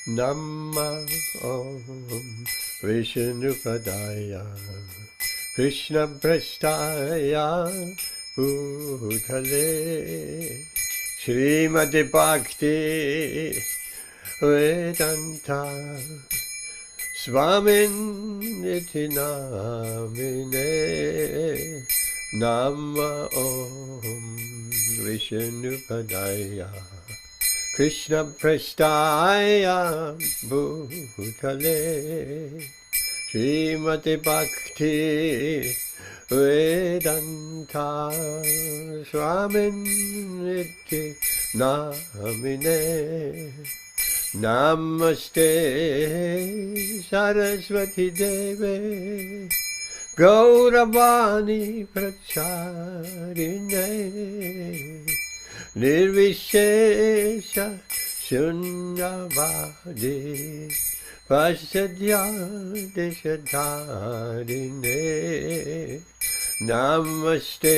Namah Om Vishnupadaya Krishna Prasthaya Bhutale Srimati Bhakti Vedanta Swamin Niti Namine Nama Om Vishnupadaya Krishna Prasthaya Bhutale Srimati Bhakti Vedanta Swamin Niti Namine Namaste Saraswati Deve Gauravani Pracharine Nirvishesha Shunyavadi Vasadya Deshadharine Namaste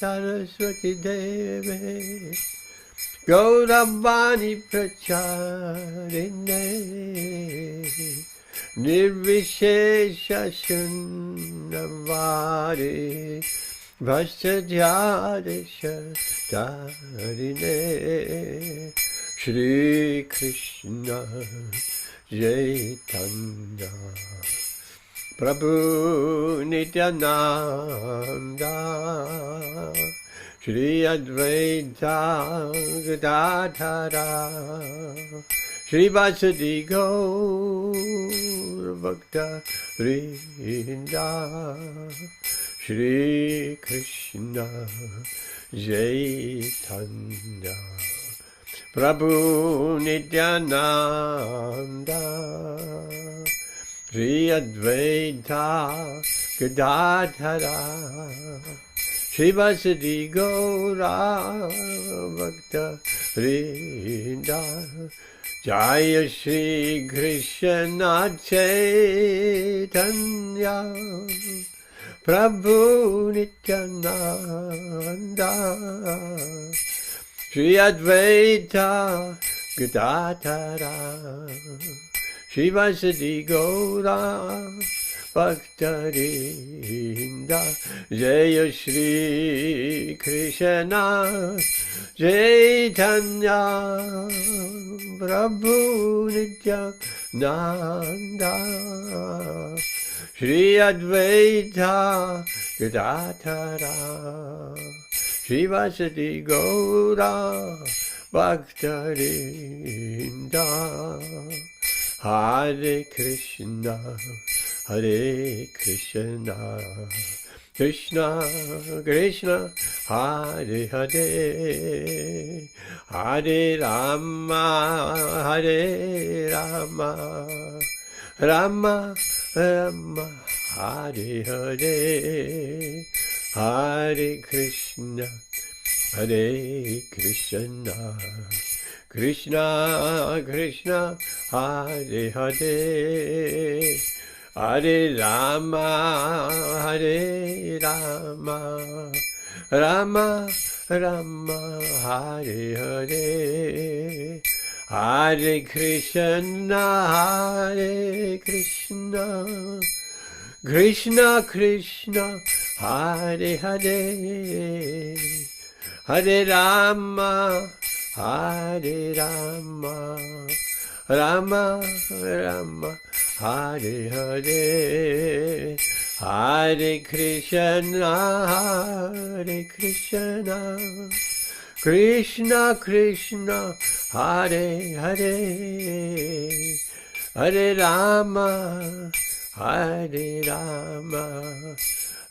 Saraswati Deve Gauravani Pracharine Nirvishesha Shunyavadi Vasadhyadesha Dharine Shri Krishna Chaitanya Prabhu Nityananda Shri Advaita Gadadhara Shri Vasadi Gaur Bhakta Vrinda Shri Krishna Chaitanya Prabhu Nityananda Shri Advaita Gadadhara Shri Vasadi Gaura Bhakta Vrinda Jaya Shri Krishna Chaitanya Prabhu Nityananda Shri Advaita Gadadhara Shri Vasadi Gaura Bhaktarinda Jaya Shri Krishna Chaitanya Prabhu Nityananda Shri Advaita Gadadhara Shri Vasadi Gaura Bhaktarinda Hare Krishna Hare Krishna Krishna Krishna Hare Hare Hare Rama Hare Rama Rama Rama Hare Hare Hare Krishna Hare Krishna Krishna Krishna Hare Hare Hare Rama Hare Rama Rama Rama Hare Hare Hare Krishna Hare Krishna Krishna Krishna Hare Hare Hare Rama Hare Rama Rama Rama Hare Hare Hare Krishna Hare Krishna Krishna Krishna Hare Hare Hare Rama Hare Rama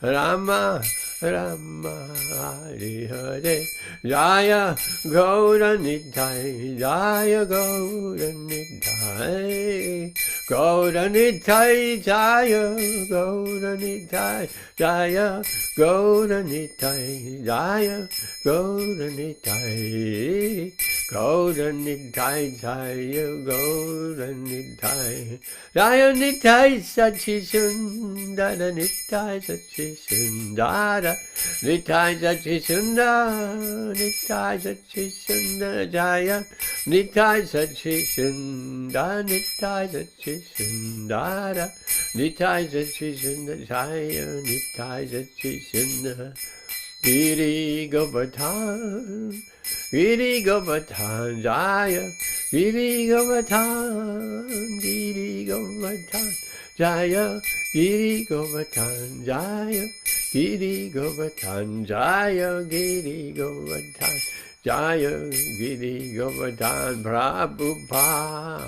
Rama Rama Hare Hare Jaya Gaura Nithai Jaya Gaura Nithai Gaura Nithai Jaya Gaura Nithai Jaya Gaura Nithai Jaya Gaura Nithai Golden Nitai Jaya, Golden Nitai Jaya, Nitai Sachi Sundara, Nitai Sachi Sundara, Nitai Sachi Sundara, Nitai Sachi Sundara Jaya, Nitai Sachi Sundara, Nitai Sachi Sundara, Nitai Sachi Sundara Jaya, Nitai Sachi Sundara. Giri Govardhan, Giri Govardhan Jaya, Giri Govardhan, Giri Govardhan Jaya, Giri Govardhan Jaya, Giri Govardhan Jaya, Giri Govardhan Jaya, Giri Govardhan Prabhupada,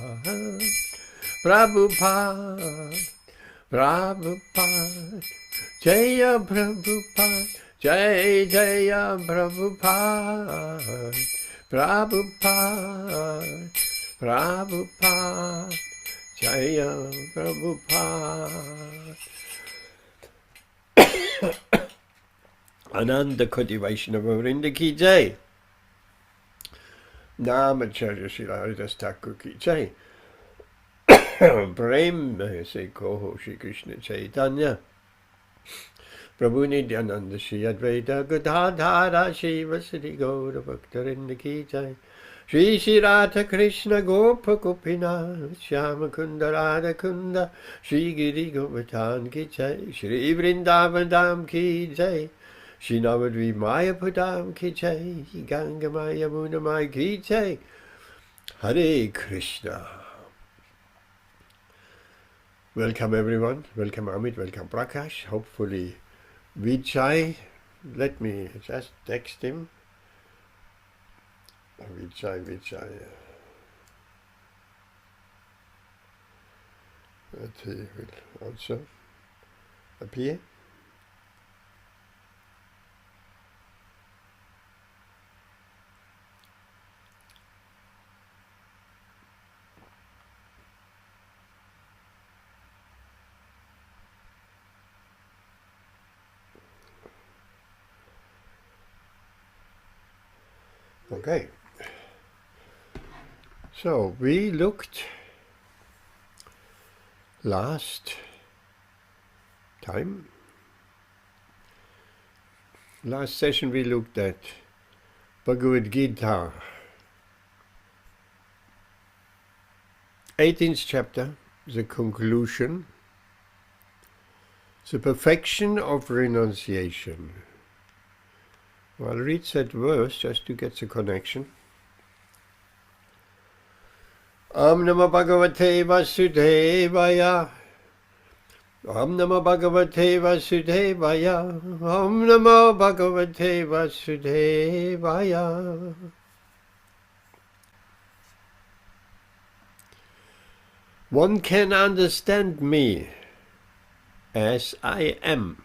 Prabhupada, Prabhupada, Jaya Prabhupada. Jai Jaya Prabhupada, Prabhupada, Prabhupada, Jaya Prabhupada. Ananda Koti Vaishnava Vrinda Ki Jai. Namacharya Srila Haridas Thakur Ki Jai. Prem Se Koho Shri Krishna Chaitanya. Prabhu Nityananda Shri Advaita Gadadhara Shiva Sri Gaura Bhaktarinda Ki Jai. Shri Shri Radha Krishna Gopa Gopina Shyama Kunda Radha Kunda Shri Giri Govardhan Ki Jai. Shri Vrindavan Dham Ki Jai. Shri Navadvi Maya Padam Ki Jai. Ganga Maya Muna Maya Ki Jai. Hare Krishna. Welcome everyone. Welcome Amit. Welcome Prakash. Hopefully Vijay, let me just text him. Vijay. That he will also appear. Okay, so we looked last session we looked at Bhagavad Gita 18th chapter, the conclusion, the perfection of renunciation. I'll read that verse just to get the connection. Om Namo Bhagavate Vasudevaya. Om Namo Bhagavate Vasudevaya. Om Namo Bhagavate Vasudevaya. One can understand me as I am,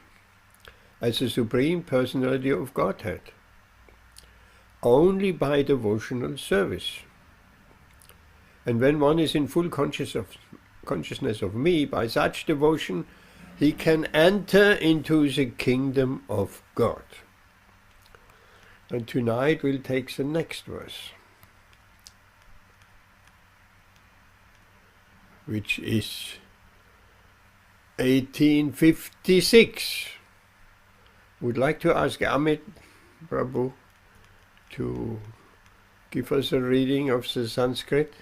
as the Supreme Personality of Godhead, only by devotional service. And when one is in full consciousness of me, by such devotion, he can enter into the kingdom of God. And tonight we'll take the next verse, which is 1856. Would like to ask Amit Prabhu to give us a reading of the Sanskrit.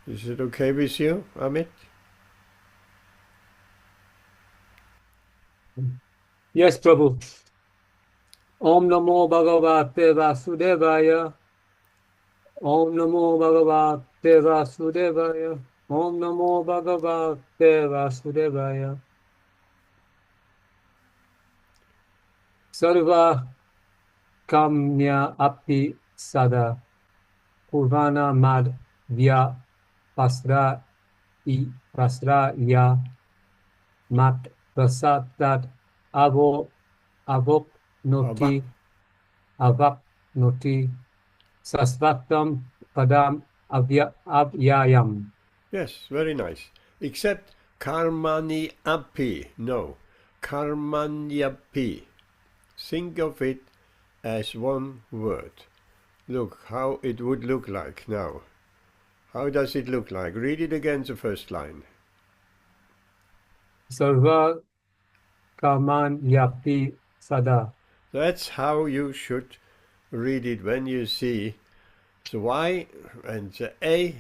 Is it okay with you, Amit? Yes, Prabhu. Om Namo Bhagavate Vasudevaya. Om Namo Bhagavate Vasudevaya. Om Namo Bhagavate Vasudevaya. Sarva Kamya Api Sada Purvana Mad Vya Pasra Ya Mat Prasadat Avok Noti Sasvatam Padam Avyayam. Yes, very nice. Except Karmani Api. No, Karmanyapi. Think of it as one word. Look how it would look like now. How does it look like? Read it again, the first line. Sarva Kaman Yapti Sada. That's how you should read it when you see the Y and the A.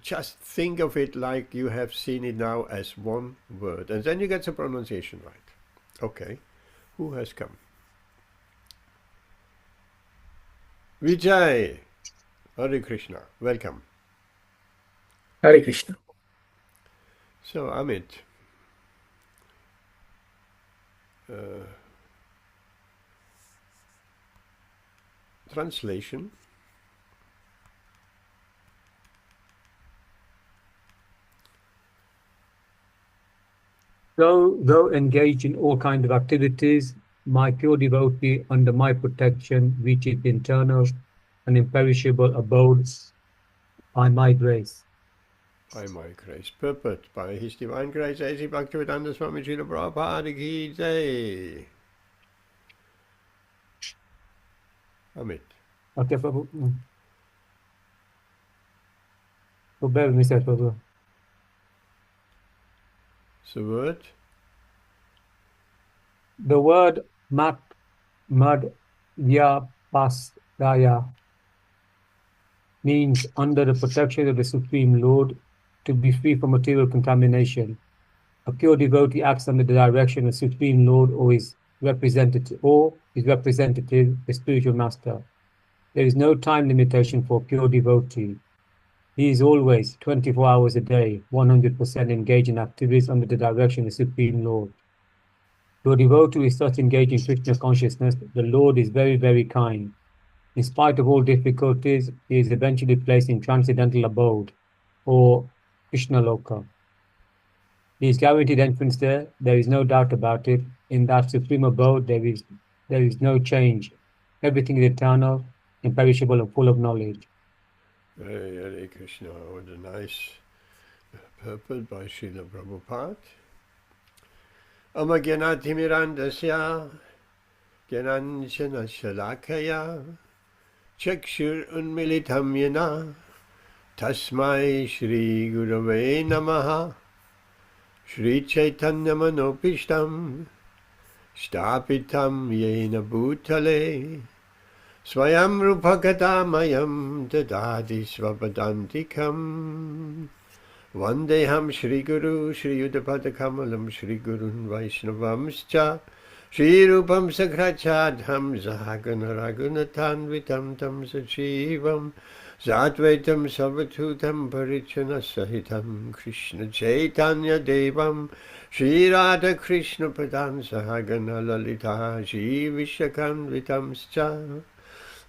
Just think of it like you have seen it now as one word. And then you get the pronunciation right. Okay. Who has come? Vijay. Hare Krishna. Welcome. Hare Krishna. So, Amit. Translation. Though engaged in all kinds of activities, my pure devotee under my protection reaches the internal and imperishable abode by my grace. By my grace. Purport. By His Divine Grace, A.C. Bhaktivedanta Swami Srila Prabhupada Ki Jai. Amit. Okay, Prabhu. So bear with me, sir, Prabhu. The word? The word mat, mad, ya, pas, daya means under the protection of the Supreme Lord to be free from material contamination. A pure devotee acts under the direction of the Supreme Lord or his representative, the spiritual master. There is no time limitation for a pure devotee. He is always 24 hours a day, 100% engaged in activities under the direction of the Supreme Lord. To a devotee who is thus engaged in Krishna consciousness, the Lord is very, very kind. In spite of all difficulties, he is eventually placed in transcendental abode, or Krishna Loka. He is guaranteed entrance there. There is no doubt about it. In that supreme abode, there is no change. Everything is eternal, imperishable, and full of knowledge. Hare Krishna. What a nice purport by Srila Prabhupada. Amagyanatimirandasya Gyananjana Shalakaya Chakshur Unmilitam Yena Tasmai Shri Gurave Namaha Shri Chaitanya Manopishtam Stapitam Yena Bhutale Swayam Rupakatamayam Dadadi Svapadantikam Vandeham Shri Guru Shri Yudapada Kamalam Shri Gurun Vaishnavamscha Shri Rupam Sakrachadham Zahagana Ragunatan Vitam Tam Sachivam Zadvaitam Savatutam Parichana Sahitam Krishna Chaitanya Devam Shri Radha Krishna Padan Sahagana Lalita Shri Vishakan Vitamscha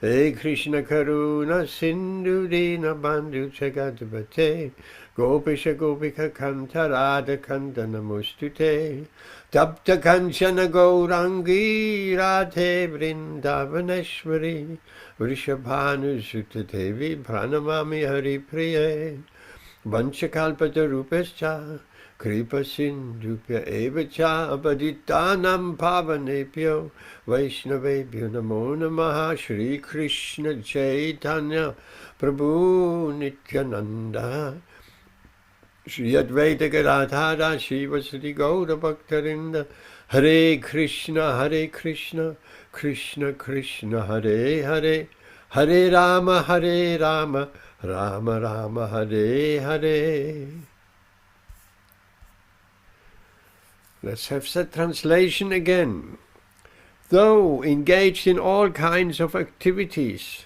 Hey Krishna Karuna Sindhu Dina Bandhu Jagadvate Gopisha Gopika Kanta Radha Kanta Namostute Tapta Kanchana Gaurangi Radhe Vrindavaneshwari Vrishabhanu Sutta Devi Pranamami Hari Priye Vanchakalpata Rupescha Kripa Sindhupya Evacha Abaditanam Pavanepyo Vaishnavebhyo Namo Namaha Shri Krishna Chaitanya Prabhu Nityananda Shri Advaita Gadadhara Shiva Sri Gaura Bhaktarinda Hare Krishna Krishna Krishna Hare Hare Hare Rama Rama Rama Hare Hare. Let's have that translation again. Though engaged in all kinds of activities,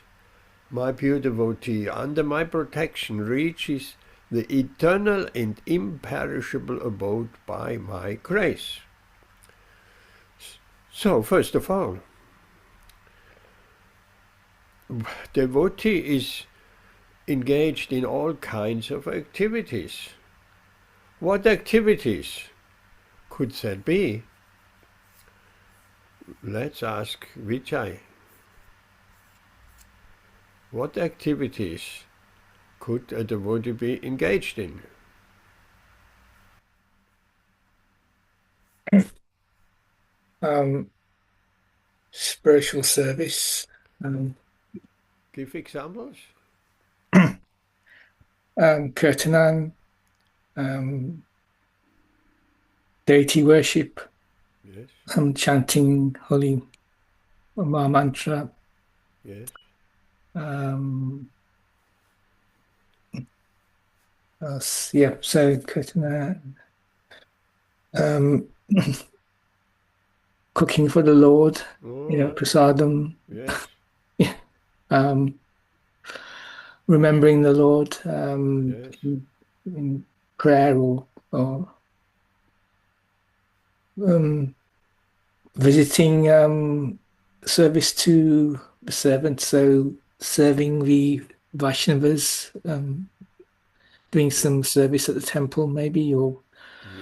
my pure devotee under my protection reaches the eternal and imperishable abode by my grace. So, first of all, devotee is engaged in all kinds of activities. What activities could that be? Let's ask Vijay. What activities could a devotee be engaged in? Spiritual service. Give examples. Kirtan, deity worship, Yes, chanting holy mantra, yes, so Kirtan, cooking for the Lord, oh, prasadam, yes, remembering the Lord yes, in prayer or visiting service to the servant, so serving the Vaishnavas, doing some service at the temple maybe, or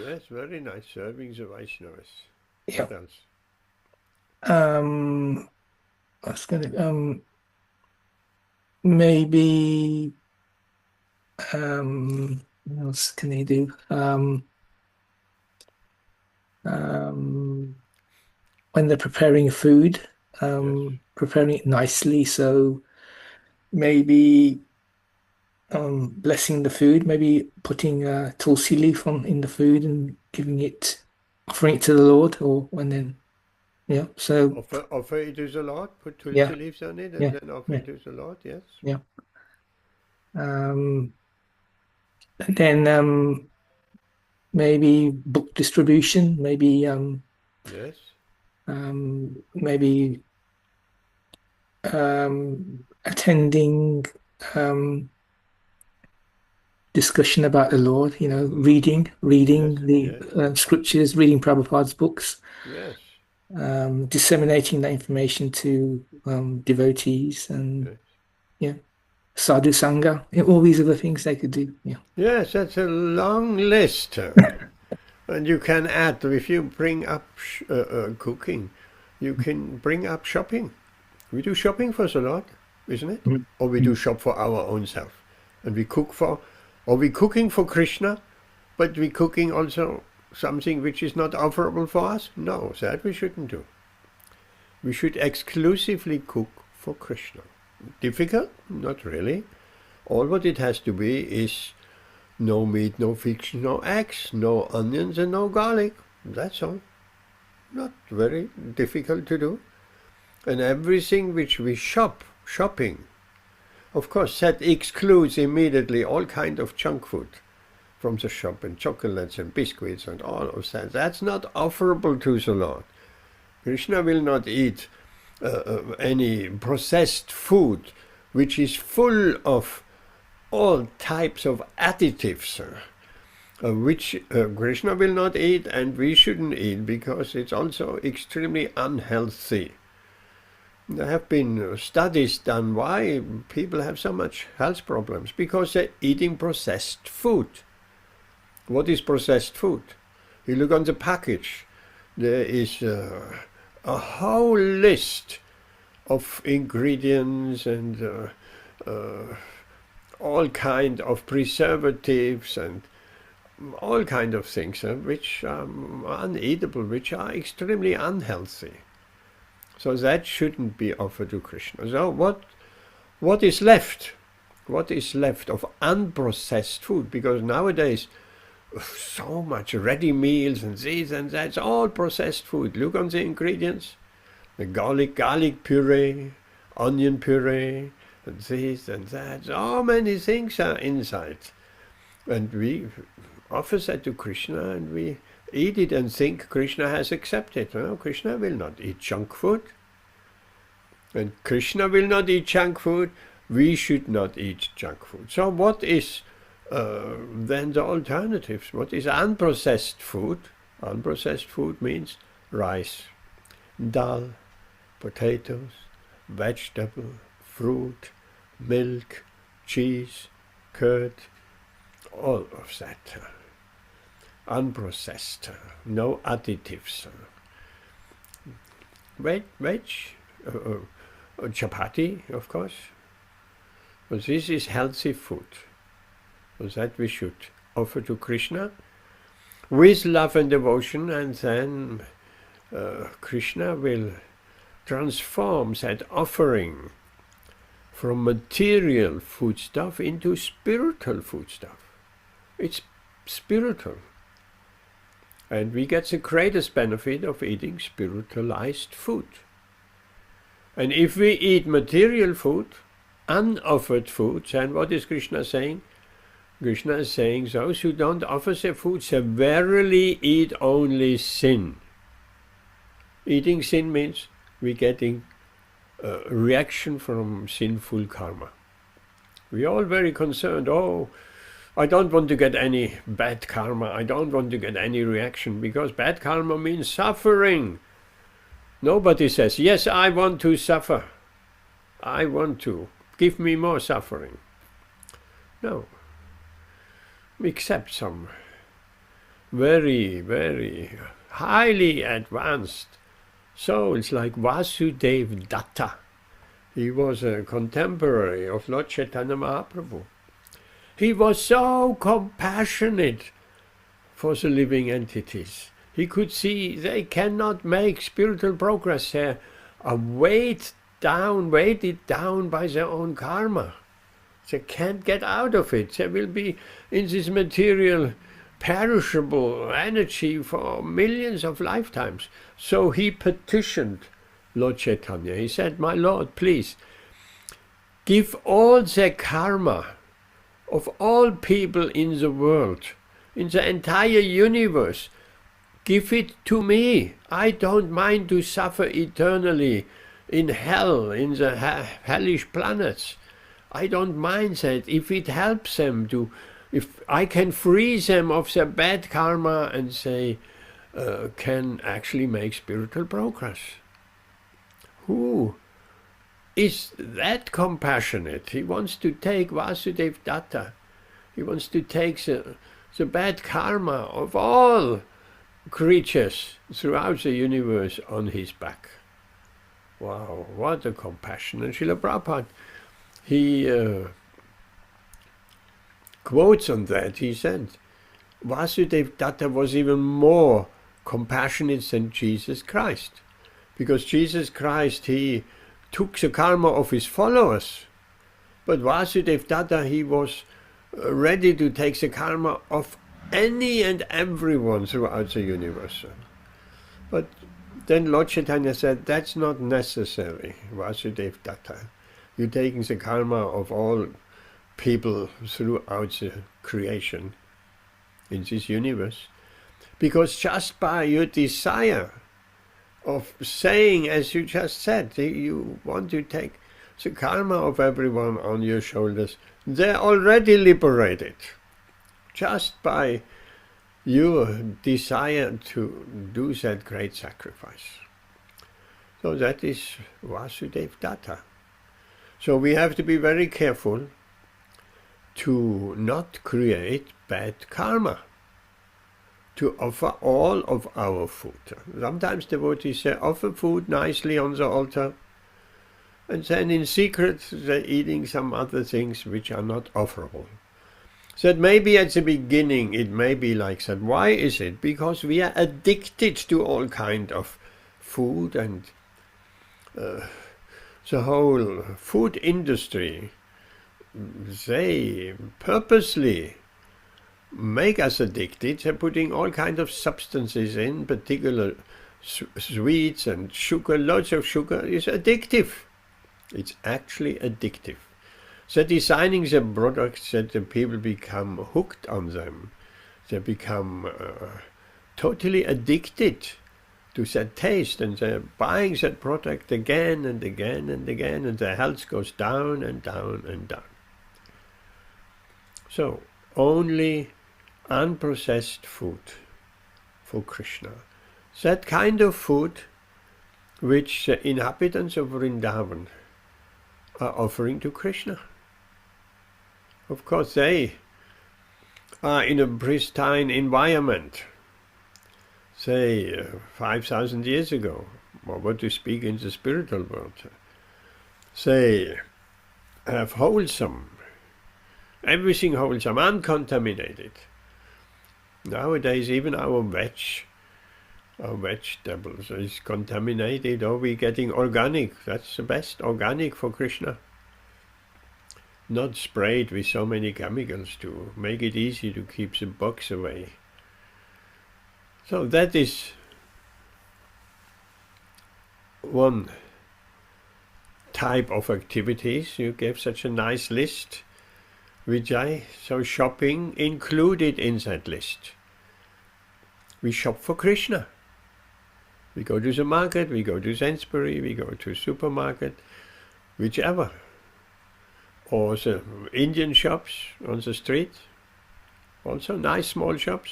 yes, very nice. Serving the Vaishnavas. yeah. What else? I was gonna maybe what else can they do? When they're preparing food, Yes. preparing it nicely, so maybe blessing the food, maybe putting a tulsi leaf in the food and offering it to the Lord, and then so Offer it to the Lord, put yeah, tulsi leaves on it, and yeah, then offer yeah, it to the Lord, yes. yeah. And then maybe book distribution, maybe Yes, maybe attending discussion about the Lord, reading yes, the yes, scriptures, reading Prabhupada's books, yes, disseminating that information to devotees and yes. sadhu sangha, all these other things they could do. Yeah. Yes, that's a long list. And you can add, if you bring up cooking, you can bring up shopping. We do shopping for the Lord, isn't it? Mm. Or we do shop for our own self. And we cook or we cooking for Krishna, but we cooking also something which is not offerable for us? No, that we shouldn't do. We should exclusively cook for Krishna. Difficult? Not really. All what it has to be is no meat, no fish, no eggs, no onions and no garlic. That's all. Not very difficult to do. And everything which we shopping, of course, that excludes immediately all kind of junk food from the shop, and chocolates and biscuits and all of that. That's not offerable to the Lord. Krishna will not eat any processed food which is full of all types of additives, which Krishna will not eat and we shouldn't eat because it's also extremely unhealthy. There have been studies done why people have so much health problems, because they're eating processed food. What is processed food? You look on the package, there is a whole list of ingredients and all kind of preservatives and all kind of things which are uneatable, which are extremely unhealthy. So that shouldn't be offered to Krishna. So what is left? What is left of unprocessed food? Because nowadays so much ready meals and this and that's all processed food. Look on the ingredients. The garlic puree, onion puree, and this and that. So many things are inside. And we offer that to Krishna and we eat it and think Krishna has accepted. No, Krishna will not eat junk food. And Krishna will not eat junk food. We should not eat junk food. So what is then the alternatives? What is unprocessed food? Unprocessed food means rice, dal, potatoes, vegetable, fruit, milk, cheese, curd, all of that. Unprocessed, no additives. Veg, chapati, of course. But this is healthy food. So that we should offer to Krishna with love and devotion, and then Krishna will transforms that offering from material foodstuff into spiritual foodstuff. It's spiritual. And we get the greatest benefit of eating spiritualized food. And if we eat material food, unoffered food, then what is Krishna saying? Krishna is saying those who don't offer their food, they verily eat only sin. Eating sin means we're getting a reaction from sinful karma. We're all very concerned, oh, I don't want to get any bad karma, I don't want to get any reaction, because bad karma means suffering. Nobody says, yes, I want to suffer. I want to. Give me more suffering. No. Except some very, very highly advanced souls like Vasudeva Datta. He was a contemporary of Lord Chaitanya Mahaprabhu. He was so compassionate for the living entities. He could see they cannot make spiritual progress. They are weighted down by their own karma. They can't get out of it. They will be in this material, perishable energy for millions of lifetimes. So he petitioned Lord Chaitanya. He said, my Lord, please, give all the karma of all people in the world, in the entire universe, give it to me. I don't mind to suffer eternally in hell, in the hellish planets. I don't mind that if it helps them to, if I can free them of their bad karma and they can actually make spiritual progress. Who is that compassionate? He wants to take Vasudeva Datta. He wants to take the bad karma of all creatures throughout the universe on his back. Wow, what a compassion. And Srila Prabhupada, he quotes on that. He said, Vasudeva Datta was even more compassionate than Jesus Christ. Because Jesus Christ, he took the karma of his followers. But Vasudeva Datta, he was ready to take the karma of any and everyone throughout the universe. But then Lord Chaitanya said, that's not necessary, Vasudeva Datta. You're taking the karma of all people throughout the creation in this universe. Because just by your desire of saying, as you just said, you want to take the karma of everyone on your shoulders, they're already liberated. Just by your desire to do that great sacrifice. So that is Vasudeva Datta. So we have to be very careful to not create bad karma, to offer all of our food. Sometimes devotees say, offer food nicely on the altar, and then in secret they're eating some other things which are not offerable. That maybe at the beginning it may be like that. Why is it? Because we are addicted to all kind of food, and the whole food industry, they purposely make us addicted. They're putting all kinds of substances in, particular sweets and sugar. Lots of sugar is addictive. It's actually addictive. They're designing the products that the people become hooked on them. They become totally addicted to that taste, and they're buying that product again and again and again, and their health goes down and down and down. So, only unprocessed food for Krishna. That kind of food which the inhabitants of Vrindavan are offering to Krishna. Of course, they are in a pristine environment, say 5,000 years ago, or what to speak in the spiritual world. They have wholesome, everything wholesome, uncontaminated. Nowadays, even our veg our vegetables is contaminated, or we're getting organic. That's the best, organic for Krishna. Not sprayed with so many chemicals to make it easy to keep the bugs away. So that is one type of activities. You gave such a nice list, Vijay. So shopping included in that list. We shop for Krishna. We go to the market, we go to Sainsbury, we go to supermarket, whichever. Or the Indian shops on the street. Also nice small shops.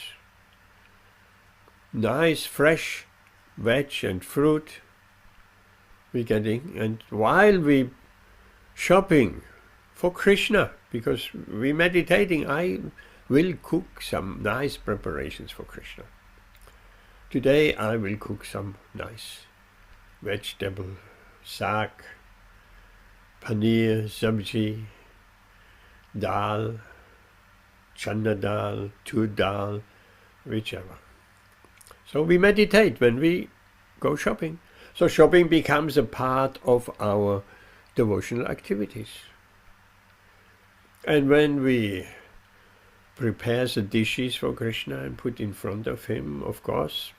Nice fresh veg and fruit we're getting. And while we shopping for Krishna, because we're meditating, I will cook some nice preparations for Krishna. Today I will cook some nice vegetable, saag, paneer, sabji, dal, chana dal, tur dal, whichever. So we meditate when we go shopping. So shopping becomes a part of our devotional activities. And when we prepare the dishes for Krishna and put in front of him, of course,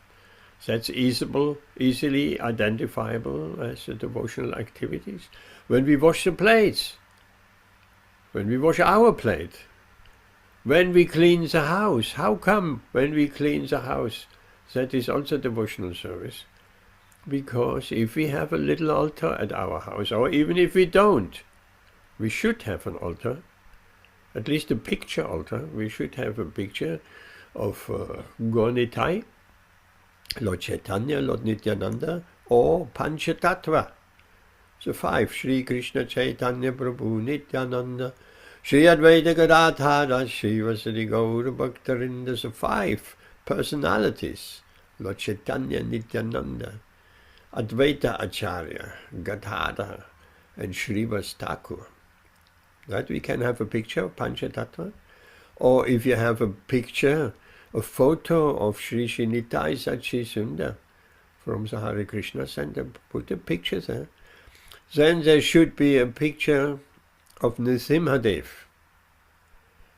that's easily identifiable as a devotional activities. When we wash the plates, when we wash our plate, when we clean the house. How come when we clean the house, that is also devotional service? Because if we have a little altar at our house, or even if we don't, we should have an altar, at least a picture altar. We should have a picture of Gaur-Nitai, Lord Chaitanya, Lord Nityananda, or Panchatattva. So 5, Shri Krishna Chaitanya Prabhu Nityananda, Shri Advaita Gadadhara, Shri Vasari Gaura Bhaktarinda. So 5 personalities, Lord Chaitanya, Nityananda, Advaita Acharya, Gadadhara, and Srivas Thakur. That we can have a picture of Panchatattva. Or if you have a picture, a photo of Sri Nitai Sachi Sundar from the Hare Krishna Center, put a picture there. Then there should be a picture of Nrsimhadev.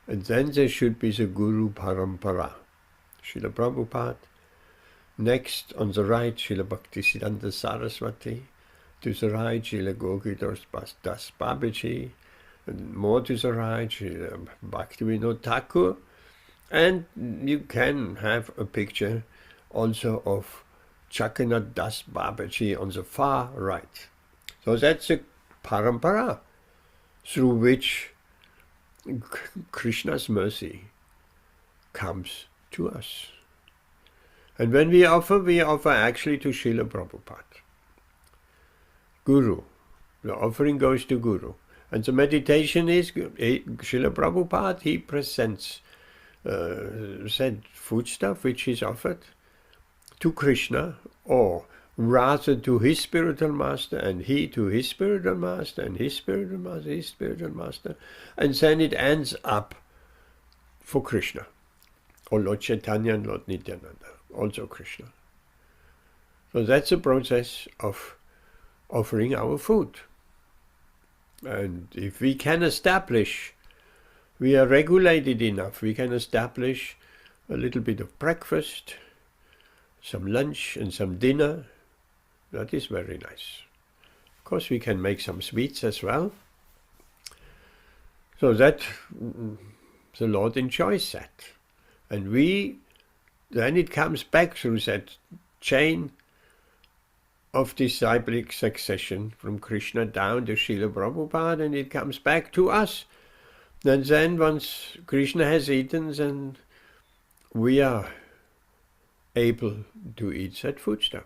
And then there should be the Guru Parampara, Srila Prabhupada. Next, on the right, Srila Bhaktisiddhanta Saraswati. To the right, Srila Gokidas Das Babaji. And more to the right, Srila Bhakti Vinod Thakur. And you can have a picture also of Chakrinath Das Babaji on the far right. So that's a parampara through which Krishna's mercy comes to us. And when we offer actually to Srila Prabhupada, Guru. The offering goes to Guru. And the meditation is, Srila Prabhupada, he presents said foodstuff which is offered to Krishna, or rather to his spiritual master, and he to his spiritual master, and his spiritual master, his spiritual master, and then it ends up for Krishna, or Lord Chaitanya and Lord Nityananda, also Krishna. So that's the process of offering our food. And if we can establish, we are regulated enough, we can establish a little bit of breakfast, some lunch and some dinner. That is very nice. Of course, we can make some sweets as well. So that the Lord enjoys that. And then it comes back through that chain of disciplic succession from Krishna down to Srila Prabhupada, and it comes back to us. And then once Krishna has eaten, then we are able to eat that foodstuff.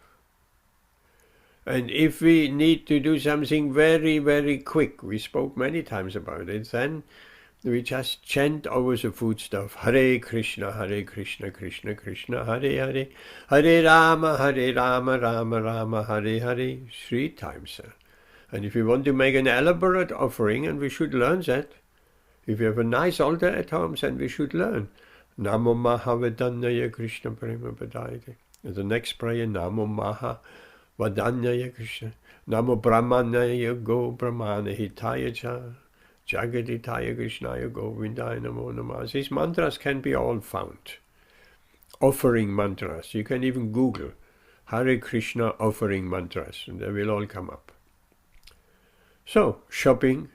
And if we need to do something very, very quick, we spoke many times about it, then we just chant over the foodstuff, Hare Krishna, Krishna Krishna, Hare Hare, Hare Rama, Rama Rama, Hare Hare, 3 times. And if we want to make an elaborate offering, and we should learn that, if we have a nice altar at home, then we should learn Namo Mahavedannaya Krishna Prema Padayate. And the next prayer, Namo Maha Vadanyaya Krishna, Namo Brahmanaya Go Brahmana Hitaya Cha, Jagaditaya Krishnaya Govindaya Namo Namah. These mantras can be all found. Offering mantras. You can even Google Hare Krishna offering mantras, and they will all come up. So, shopping,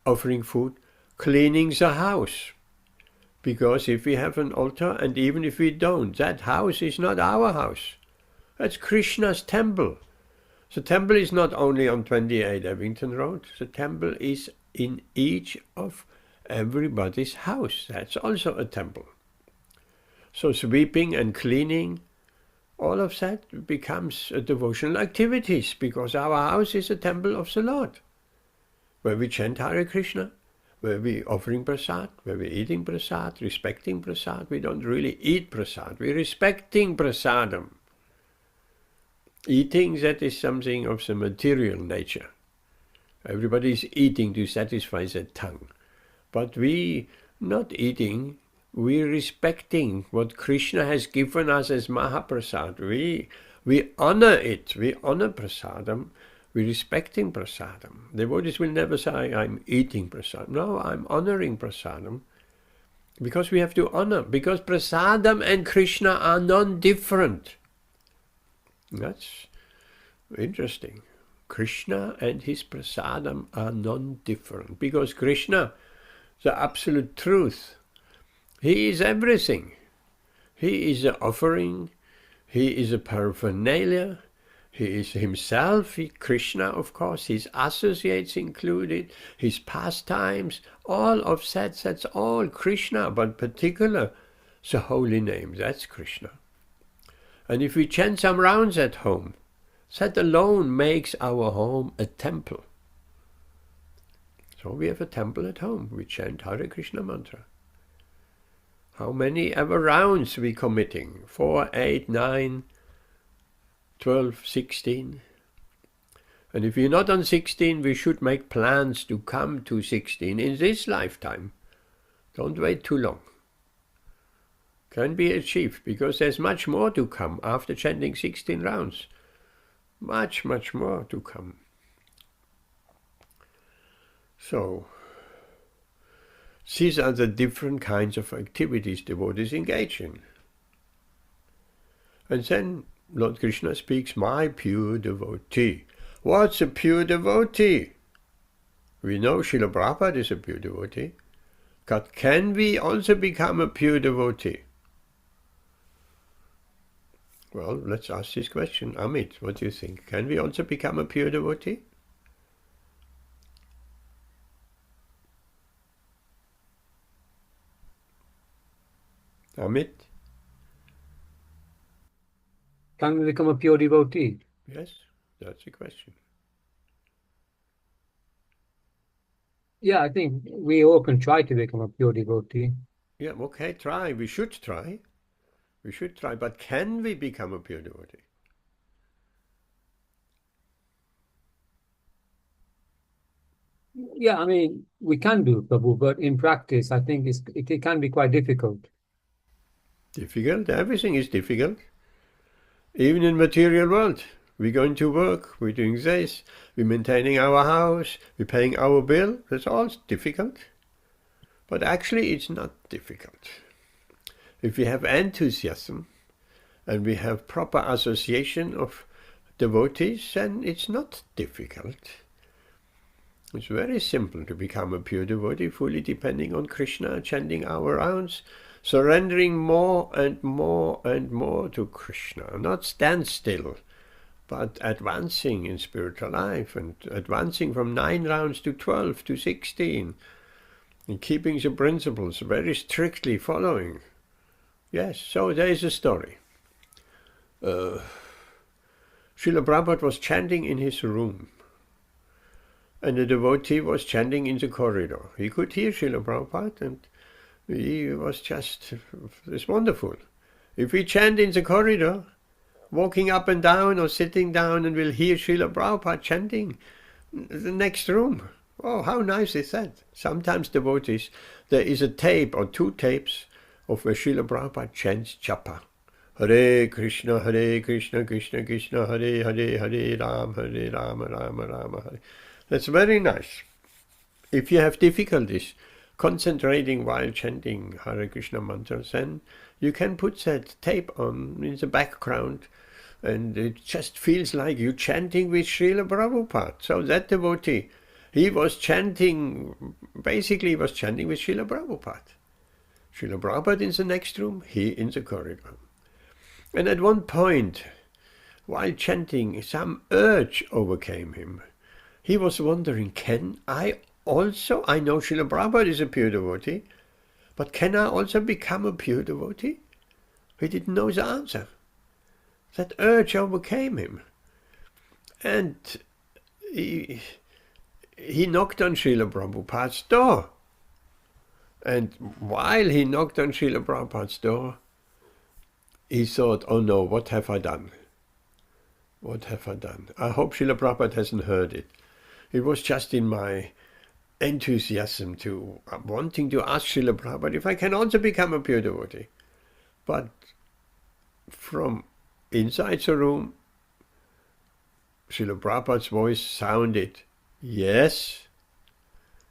offering food, cleaning the house. Because if we have an altar, and even if we don't, that house is not our house. That's Krishna's temple. The temple is not only on 28 Abington Road. The temple is in each of everybody's house. That's also a temple. So sweeping and cleaning, all of that becomes a devotional activities, because our house is a temple of the Lord, where we chant Hare Krishna, where we offering prasad, where we eating prasad, respecting prasad. We don't really eat prasad, we're respecting prasadam. Eating, that is something of the material nature. Everybody is eating to satisfy their tongue. But we not eating, we're respecting what Krishna has given us as Mahaprasad. We honor it, we honor prasadam, we're respecting prasadam. Devotees will never say, I'm eating prasadam. No, I'm honoring prasadam. Because we have to honor, because prasadam and Krishna are non-different. That's interesting. Krishna and his prasadam are non-different, because Krishna, the absolute truth, he is everything. He is an offering, he is a paraphernalia, he is himself, Krishna, of course, his associates included, his pastimes, all of that, that's all Krishna, but particular, the holy name, that's Krishna. And if we chant some rounds at home, that alone makes our home a temple. So we have a temple at home. We chant Hare Krishna mantra. How many ever rounds we committing? 4, 8, 9, 12, 16. And if we're not on 16, we should make plans to come to 16 in this lifetime. Don't wait too long. Can be achieved, because there's much more to come after chanting 16 rounds. Much, much more to come. So, these are the different kinds of activities devotees engage in. And then Lord Krishna speaks, my pure devotee. What's a pure devotee? We know Srila Prabhupada is a pure devotee. But can we also become a pure devotee? Well, let's ask this question. Amit, what do you think? Can we also become a pure devotee? Amit? Can we become a pure devotee? Yes, that's the question. Yeah, I think we all can try to become a pure devotee. Yeah, okay, try. We should try. We should try, but can we become a pure devotee? Yeah, I mean, we can do, Prabhu, but in practice, I think it can be quite difficult. Difficult? Everything is difficult. Even in material world. We're going to work, we're doing this, we're maintaining our house, we're paying our bill. That's all difficult. But actually, it's not difficult. If we have enthusiasm and we have proper association of devotees, then it's not difficult. It's very simple to become a pure devotee, fully depending on Krishna, chanting our rounds, surrendering more and more and more to Krishna, not stand still, but advancing in spiritual life and advancing from 9 rounds to 12 to 16, and keeping the principles very strictly following. Yes, so there is a story. Srila Prabhupada was chanting in his room, and a devotee was chanting in the corridor. He could hear Srila Prabhupada, and he was just, it's wonderful. If we chant in the corridor, walking up and down or sitting down, and we'll hear Srila Prabhupada chanting in the next room. Oh, how nice is that? Sometimes devotees, there is a tape or 2 tapes of where Srila Prabhupada chants japa. Hare Krishna, Krishna Krishna, Hare Hare, Hare Rama, Rama Hare. That's very nice. If you have difficulties concentrating while chanting Hare Krishna mantras, then you can put that tape on in the background, and it just feels like you chanting with Srila Prabhupada. So that devotee, he was chanting, basically he was chanting with Srila Prabhupada. Srila Prabhupada in the next room, he in the corridor. And at one point, while chanting, some urge overcame him. He was wondering, can I also, I know Srila Prabhupada is a pure devotee, but can I also become a pure devotee? He didn't know the answer. That urge overcame him. And he knocked on Srila Prabhupada's door. And while he knocked on Srila Prabhupada's door, he thought, oh no, what have I done? What have I done? I hope Srila Prabhupada hasn't heard it. It was just in my enthusiasm to wanting to ask Srila Prabhupada if I can also become a pure devotee. But from inside the room, Srila Prabhupada's voice sounded, yes.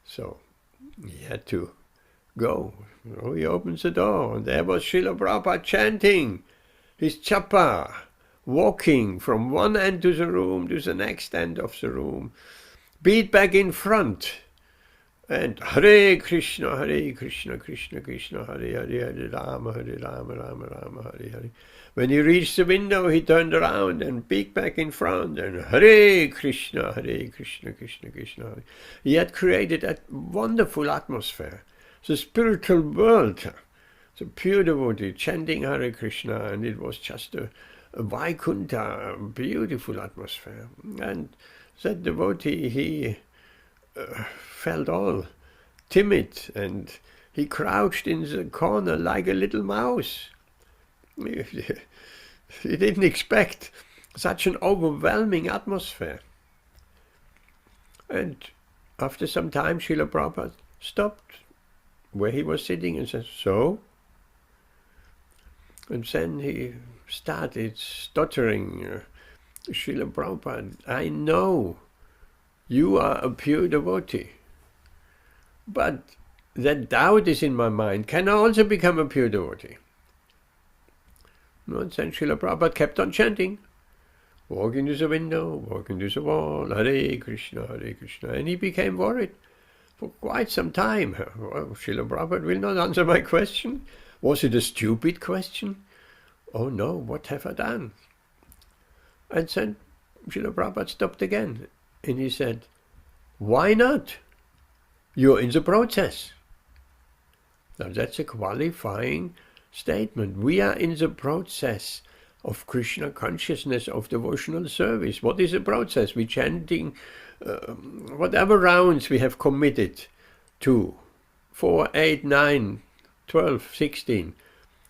So he had to go. So he opens the door, and there was Srila Prabhupada chanting his japa, walking from one end of the room to the next end of the room, beat back in front, and Hare Krishna, Krishna Krishna, Hare Hare, Hare Rama, Rama Hare Hare. When he reached the window, he turned around and beat back in front, and Hare Krishna, Krishna Krishna Hare. He had created a wonderful atmosphere. The spiritual world, the pure devotee chanting Hare Krishna, and it was just a Vaikuntha, beautiful atmosphere. And that devotee, he felt all timid, and he crouched in the corner like a little mouse. He didn't expect such an overwhelming atmosphere. And after some time, Srila Prabhupada stopped where he was sitting and said, so? And then he started stuttering, Srila Prabhupada, I know you are a pure devotee, but that doubt is in my mind. Can I also become a pure devotee? And then Srila Prabhupada kept on chanting, walking to the window, walking to the wall, Hare Krishna, and he became worried. For quite some time. Well, Srila Prabhupada will not answer my question. Was it a stupid question? Oh no, what have I done? And then Srila Prabhupada stopped again, and he said, why not? You're in the process. Now that's a qualifying statement. We are in the process of Krishna consciousness, of devotional service. What is the process? We're chanting whatever rounds we have committed to, 4, 8, 9, 12, 16.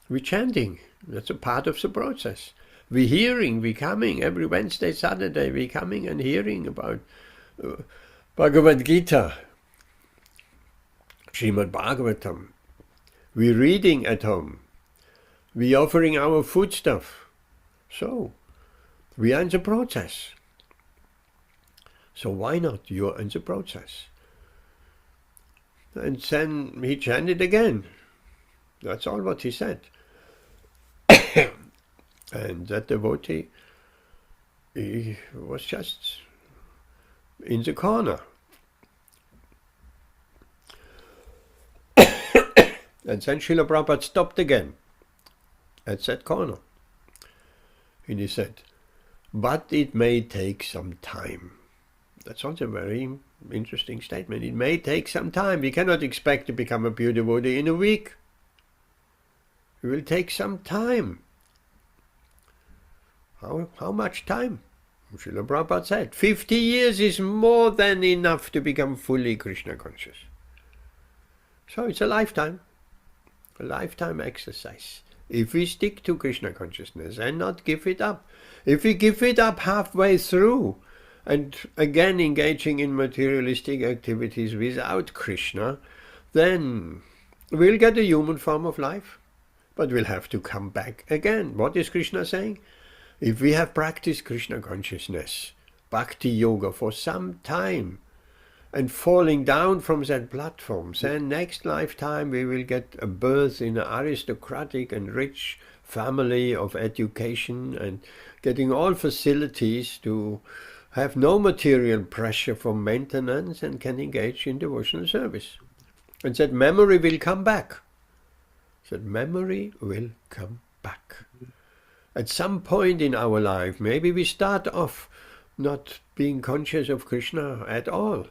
We're chanting. That's a part of the process. We're hearing, we're coming every Wednesday, Saturday, we're coming and hearing about Bhagavad Gita, Srimad Bhagavatam. We're reading at home. We're offering our foodstuff. So, we are in the process. So why not? You're in the process. And then he chanted again. That's all what he said. And that devotee, he was just in the corner. And then Srila Prabhupada stopped again at that corner. And he said, but it may take some time. That's also a very interesting statement. It may take some time. We cannot expect to become a pure devotee in a week. It will take some time. How much time? Srila Prabhupada said, 50 years is more than enough to become fully Krishna conscious. So it's a lifetime exercise. If we stick to Krishna consciousness and not give it up. If we give it up halfway through, and again engaging in materialistic activities without Krishna, then we'll get a human form of life. but we'll have to come back again. What is Krishna saying? If we have practiced Krishna consciousness, Bhakti Yoga for some time, and falling down from that platform, then next lifetime we will get a birth in an aristocratic and rich family of education and getting all facilities to have no material pressure for maintenance and can engage in devotional service. And that memory will come back. That memory will come back. At some point in our life, maybe we start off not being conscious of Krishna at all.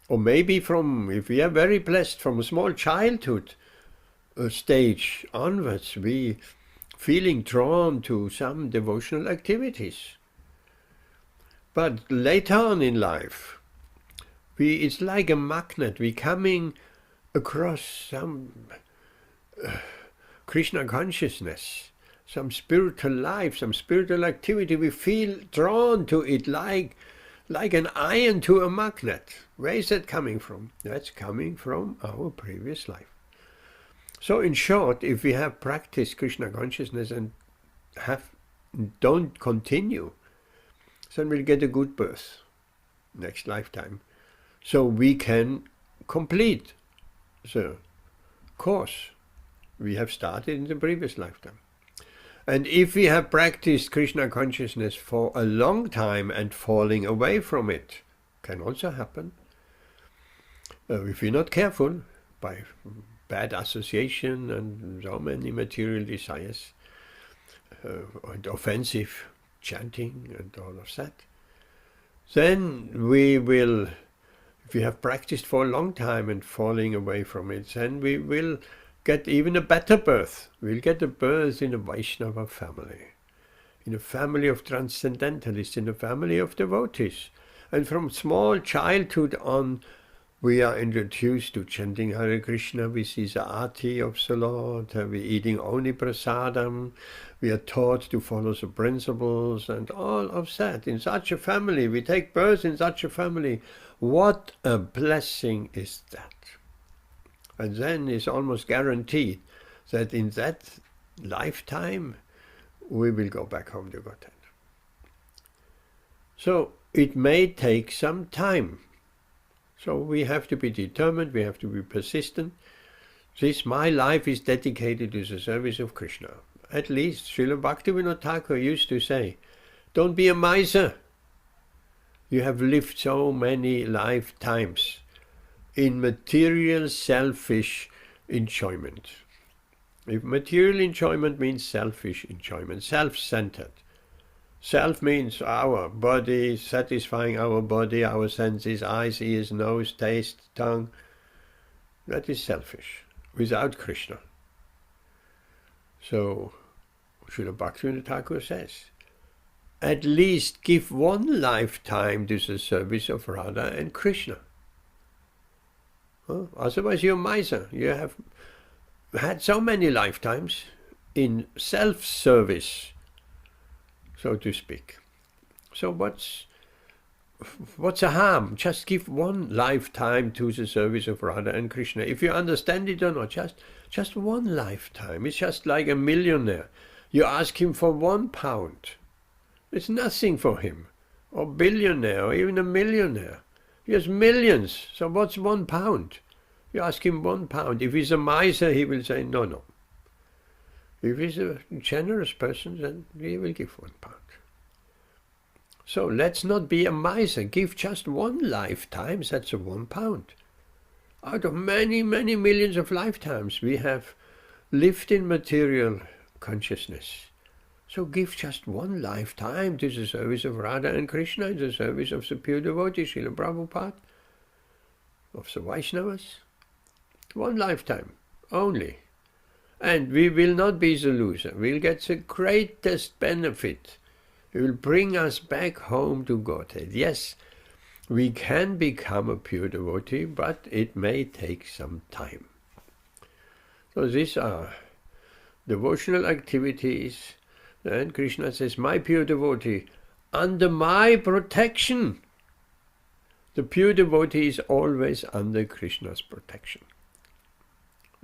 Or maybe if we are very blessed, from a small childhood stage onwards, we feeling drawn to some devotional activities. But later on in life, it's like a magnet. We're coming across some Krishna consciousness, some spiritual life, some spiritual activity. We feel drawn to it like an iron to a magnet. Where is that coming from? That's coming from our previous life. So in short, if we have practiced Krishna consciousness and don't continue, then we'll get a good birth next lifetime. So we can complete the course we have started in the previous lifetime. And if we have practiced Krishna consciousness for a long time and falling away from it, can also happen. If we're not careful, by bad association and so many material desires, and offensive chanting and all of that, then we will, if we have practiced for a long time and falling away from it, then we will get even a better birth. We'll get a birth in a Vaishnava family, in a family of transcendentalists, in a family of devotees. And from small childhood on, we are introduced to chanting Hare Krishna. We see the Aarti of the Lord. We're eating only prasadam. We are taught to follow the principles and all of that. In such a family, we take birth in such a family. What a blessing is that! And then it's almost guaranteed that in that lifetime we will go back home to Godhead. So it may take some time. So we have to be determined, we have to be persistent. My life is dedicated to the service of Krishna. At least Srila Bhakti Beyond Thakur used to say, don't be a miser. You have lived so many lifetimes in material selfish enjoyment. If material enjoyment means selfish enjoyment, self-centered. Self means our body, satisfying our body, our senses, eyes, ears, nose, taste, tongue. That is selfish, without Krishna. So, Srila Bhakti Beyond Thakur says, at least give one lifetime to the service of Radha and Krishna. Otherwise you're a miser. You have had so many lifetimes in self-service, so to speak. So what's a harm? Just give one lifetime to the service of Radha and Krishna. If you understand it or not, just one lifetime. It's just like a millionaire. You ask him for £1. It's nothing for him. Or billionaire, or even a millionaire. He has millions, so what's £1? You ask him £1. If he's a miser, he will say, no. If he's a generous person, then he will give £1. So let's not be a miser. Give just one lifetime, that's a £1. Out of many, many millions of lifetimes, we have lived in material consciousness. So give just one lifetime to the service of Radha and Krishna, in the service of the pure devotee, Srila Prabhupada, of the Vaishnavas. One lifetime only. And we will not be the loser. We'll get the greatest benefit. It will bring us back home to Godhead. Yes, we can become a pure devotee, but it may take some time. So these are devotional activities. And Krishna says, my pure devotee, under my protection. The pure devotee is always under Krishna's protection.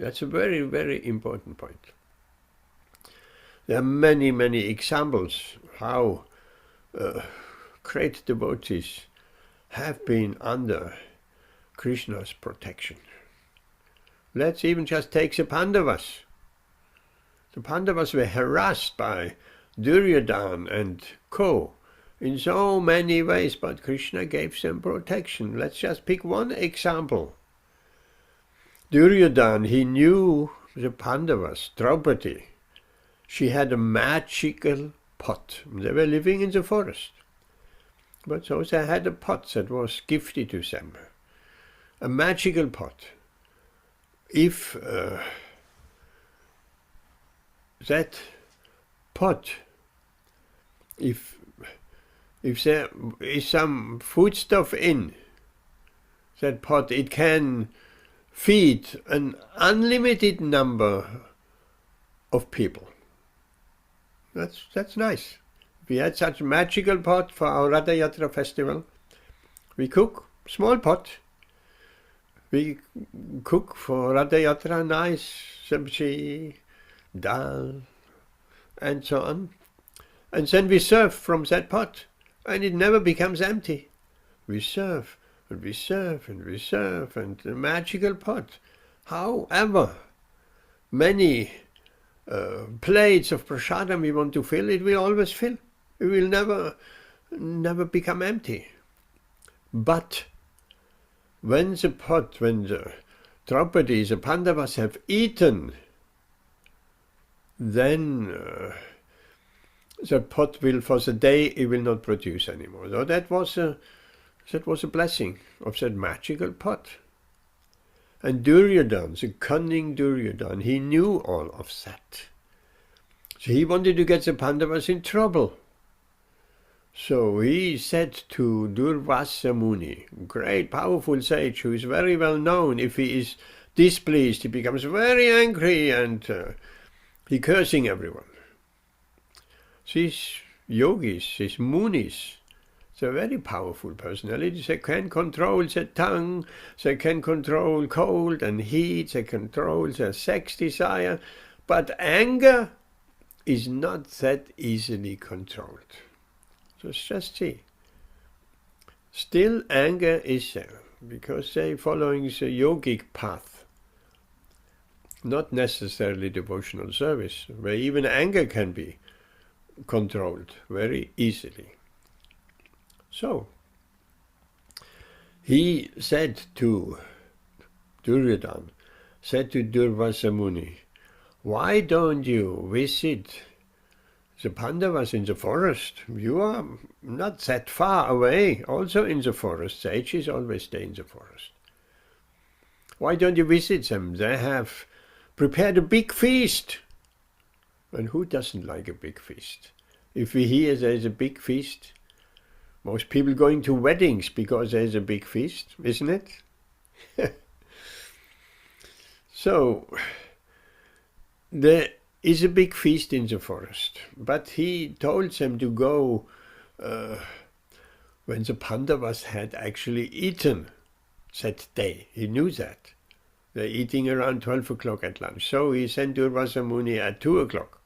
That's a very, very important point. There are many, many examples how great devotees have been under Krishna's protection. Let's even just take the Pandavas. The Pandavas were harassed by Duryodhana and co. in so many ways, but Krishna gave them protection. Let's just pick one example. Duryodhana, he knew the Pandavas, Draupadi. She had a magical pot. They were living in the forest. But so they had a pot that was gifted to them. A magical pot. If that pot, if there is some foodstuff in that pot, it can feed an unlimited number of people. That's nice. We had such a magical pot for our Ratha Yatra festival. We cook, small pot. We cook for Ratha Yatra, nice sabji, dal, and so on. And then we serve from that pot. And it never becomes empty. We serve, and we serve, and we serve, and the magical pot. However many plates of prasadam we want to fill, it will always fill. It will never become empty. But when the pot, when the Draupadi, the Pandavas have eaten, then the pot will, for the day, it will not produce anymore. So that was a blessing of that magical pot. And Duryodhana, the cunning Duryodhana, he knew all of that. So he wanted to get the Pandavas in trouble. So he said to Durvasa Muni, great powerful sage who is very well known, if he is displeased, he becomes very angry and he cursing everyone. These yogis, these munis, they're very powerful personalities. They can control their tongue, they can control cold and heat, they control their sex desire, but anger is not that easily controlled. So just see. Still anger is there, because they're following the yogic path, not necessarily devotional service, where even anger can be controlled very easily. So, he said to Duryodhana, said to Durvasa Muni, why don't you visit the Pandavas in the forest? You are not that far away, also in the forest. Sages always stay in the forest. Why don't you visit them? They have prepared a big feast. And who doesn't like a big feast? If we hear there's a big feast, most people going to weddings because there's a big feast, isn't it? So, there is a big feast in the forest, but he told them to go when the Pandavas had actually eaten that day. He knew that. They're eating around 12 o'clock at lunch. So he sent Durvasa Muni at 2 o'clock.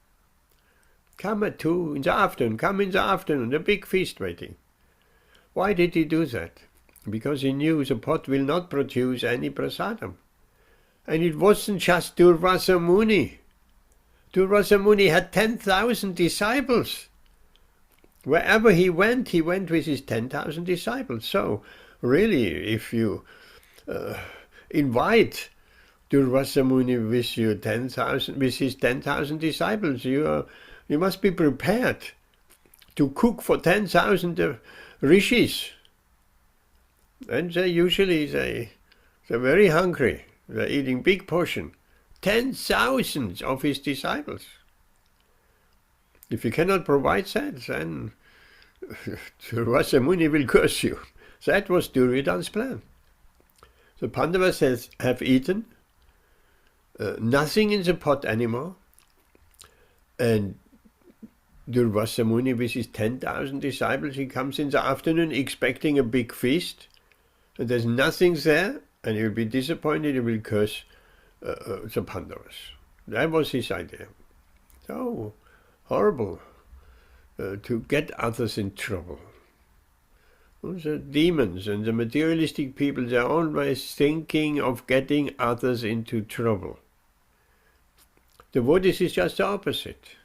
Come at 2 in the afternoon, come in the afternoon, a big feast waiting. Why did he do that? Because he knew the pot will not produce any prasadam. And it wasn't just Durvasa Muni. Durvasa Muni had 10,000 disciples. Wherever he went with his 10,000 disciples. So, really, if you invite Durvasa Muni with his 10,000 disciples, you must be prepared to cook for 10,000 rishis. And they're very hungry. They're eating big portion. 10,000 of his disciples. If you cannot provide that, then Durvasa Muni will curse you. That was Duryodhana's plan. The Pandavas have eaten, nothing in the pot anymore, and Durvasa Muni with his 10,000 disciples, he comes in the afternoon expecting a big feast, and there's nothing there, and he will be disappointed, he will curse the Pandavas. That was his idea. So, horrible to get others in trouble. The demons and the materialistic people, they're always thinking of getting others into trouble. Devotees is just the opposite.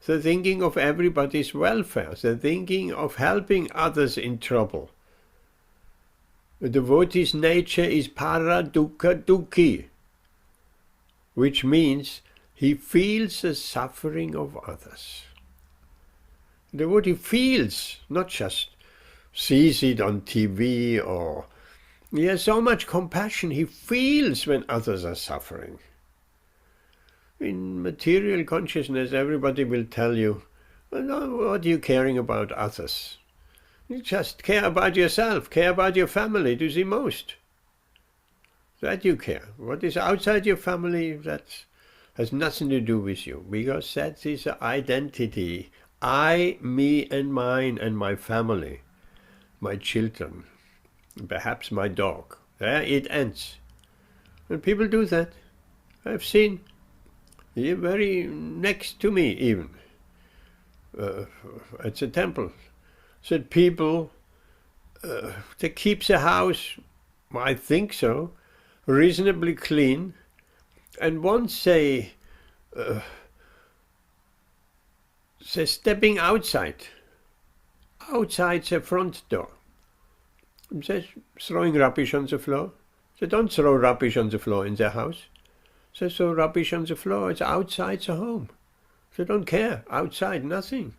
They're thinking of everybody's welfare. They're thinking of helping others in trouble. The devotee's nature is para dukkha dukhi, which means he feels the suffering of others. The devotee feels, not just sees it on TV, or he has so much compassion, he feels when others are suffering. In material consciousness, everybody will tell you, well, what are you caring about others? You just care about yourself, care about your family to the most. That you care. What is outside your family, that has nothing to do with you, because that is an identity. I, me and mine and my family, my children, perhaps my dog. There it ends. And people do that. I've seen. Here, very next to me even, at the temple, said people, they keep the house, I think so, reasonably clean, and once they're stepping outside the front door, they're throwing rubbish on the floor. They don't throw rubbish on the floor in their house. They throw rubbish on the floor. It's outside the home. They don't care. Outside, nothing.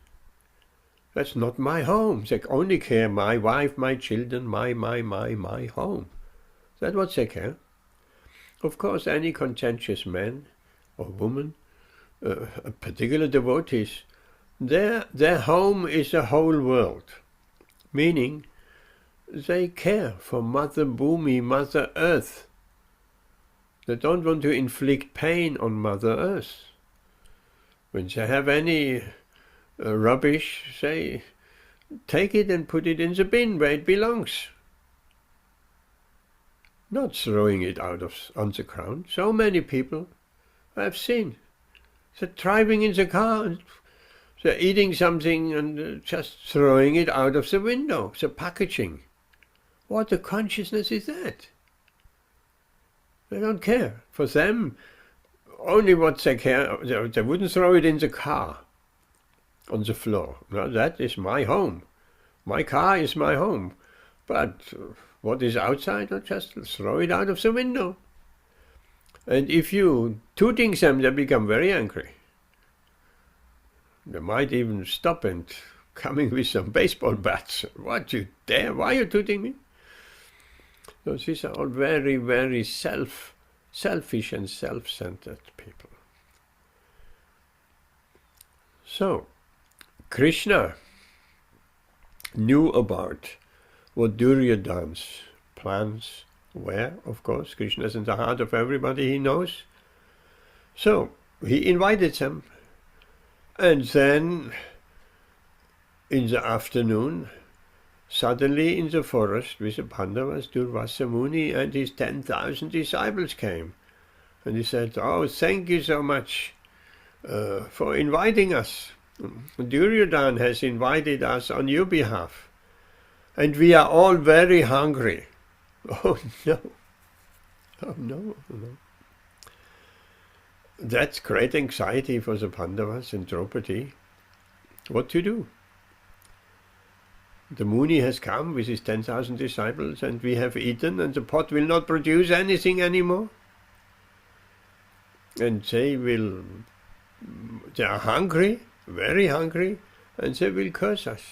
That's not my home. They only care my wife, my children, my home. That's what they care. Of course, any conscientious man or woman, particular devotees, their home is the whole world. Meaning, they care for Mother Bhumi, Mother Earth. They don't want to inflict pain on Mother Earth. When they have any rubbish, they take it and put it in the bin where it belongs. Not throwing it out on the ground. So many people I've seen. They're driving in the car and they're eating something and just throwing it out of the window, the packaging. What a consciousness is that? They don't care. For them, only what they care, they wouldn't throw it in the car, on the floor. No, that is my home. My car is my home. But what is outside, I'll just throw it out of the window. And if you tooting them, they become very angry. They might even stop and coming with some baseball bats. What, you dare? Why are you tooting me? So these are all very, very selfish and self-centered people. So, Krishna knew about what Duryodhana's plans were, of course. Krishna is in the heart of everybody he knows. So, he invited them. And then, in the afternoon, suddenly in the forest with the Pandavas, Durvasa Muni and his 10,000 disciples came. And he said, oh, thank you so much for inviting us. Duryodhana has invited us on your behalf. And we are all very hungry. Oh no. Oh no. That's great anxiety for the Pandavas and Draupadi. What to do? The Muni has come with his 10,000 disciples and we have eaten and the pot will not produce anything anymore. And they are hungry, very hungry, and they will curse us.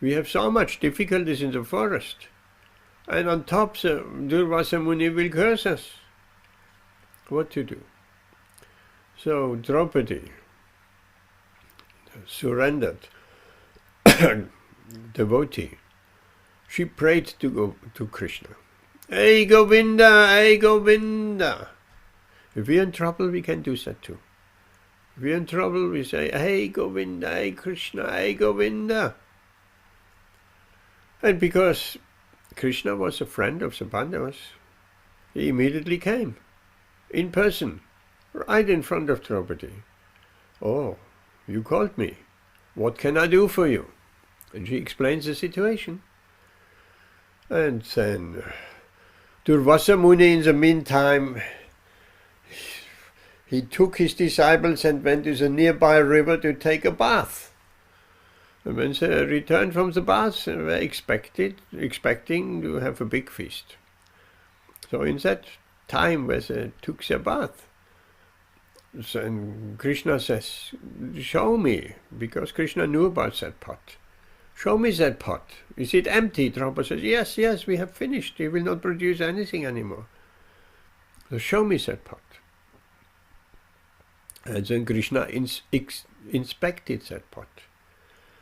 We have so much difficulties in the forest. And on top, the Durvasa Muni will curse us. What to do? So Draupadi surrendered, devotee. She prayed to Krishna. Hey Govinda, hey Govinda. If we're in trouble, we can do that too. If we're in trouble, we say, hey Govinda, hey Krishna, hey Govinda. And because Krishna was a friend of the Pandavas, he immediately came, in person, right in front of Draupadi. Oh, You called me. What can I do for you? And she explains the situation. And then Durvasa Muni, in the meantime, he took his disciples and went to the nearby river to take a bath. And when they returned from the bath, they were expecting to have a big feast. So in that time where they took their bath, and Krishna says, show me, because Krishna knew about that pot. Show me that pot. Is it empty? Prabhupada says, yes, we have finished. It will not produce anything anymore. So show me that pot. And then Krishna inspected that pot.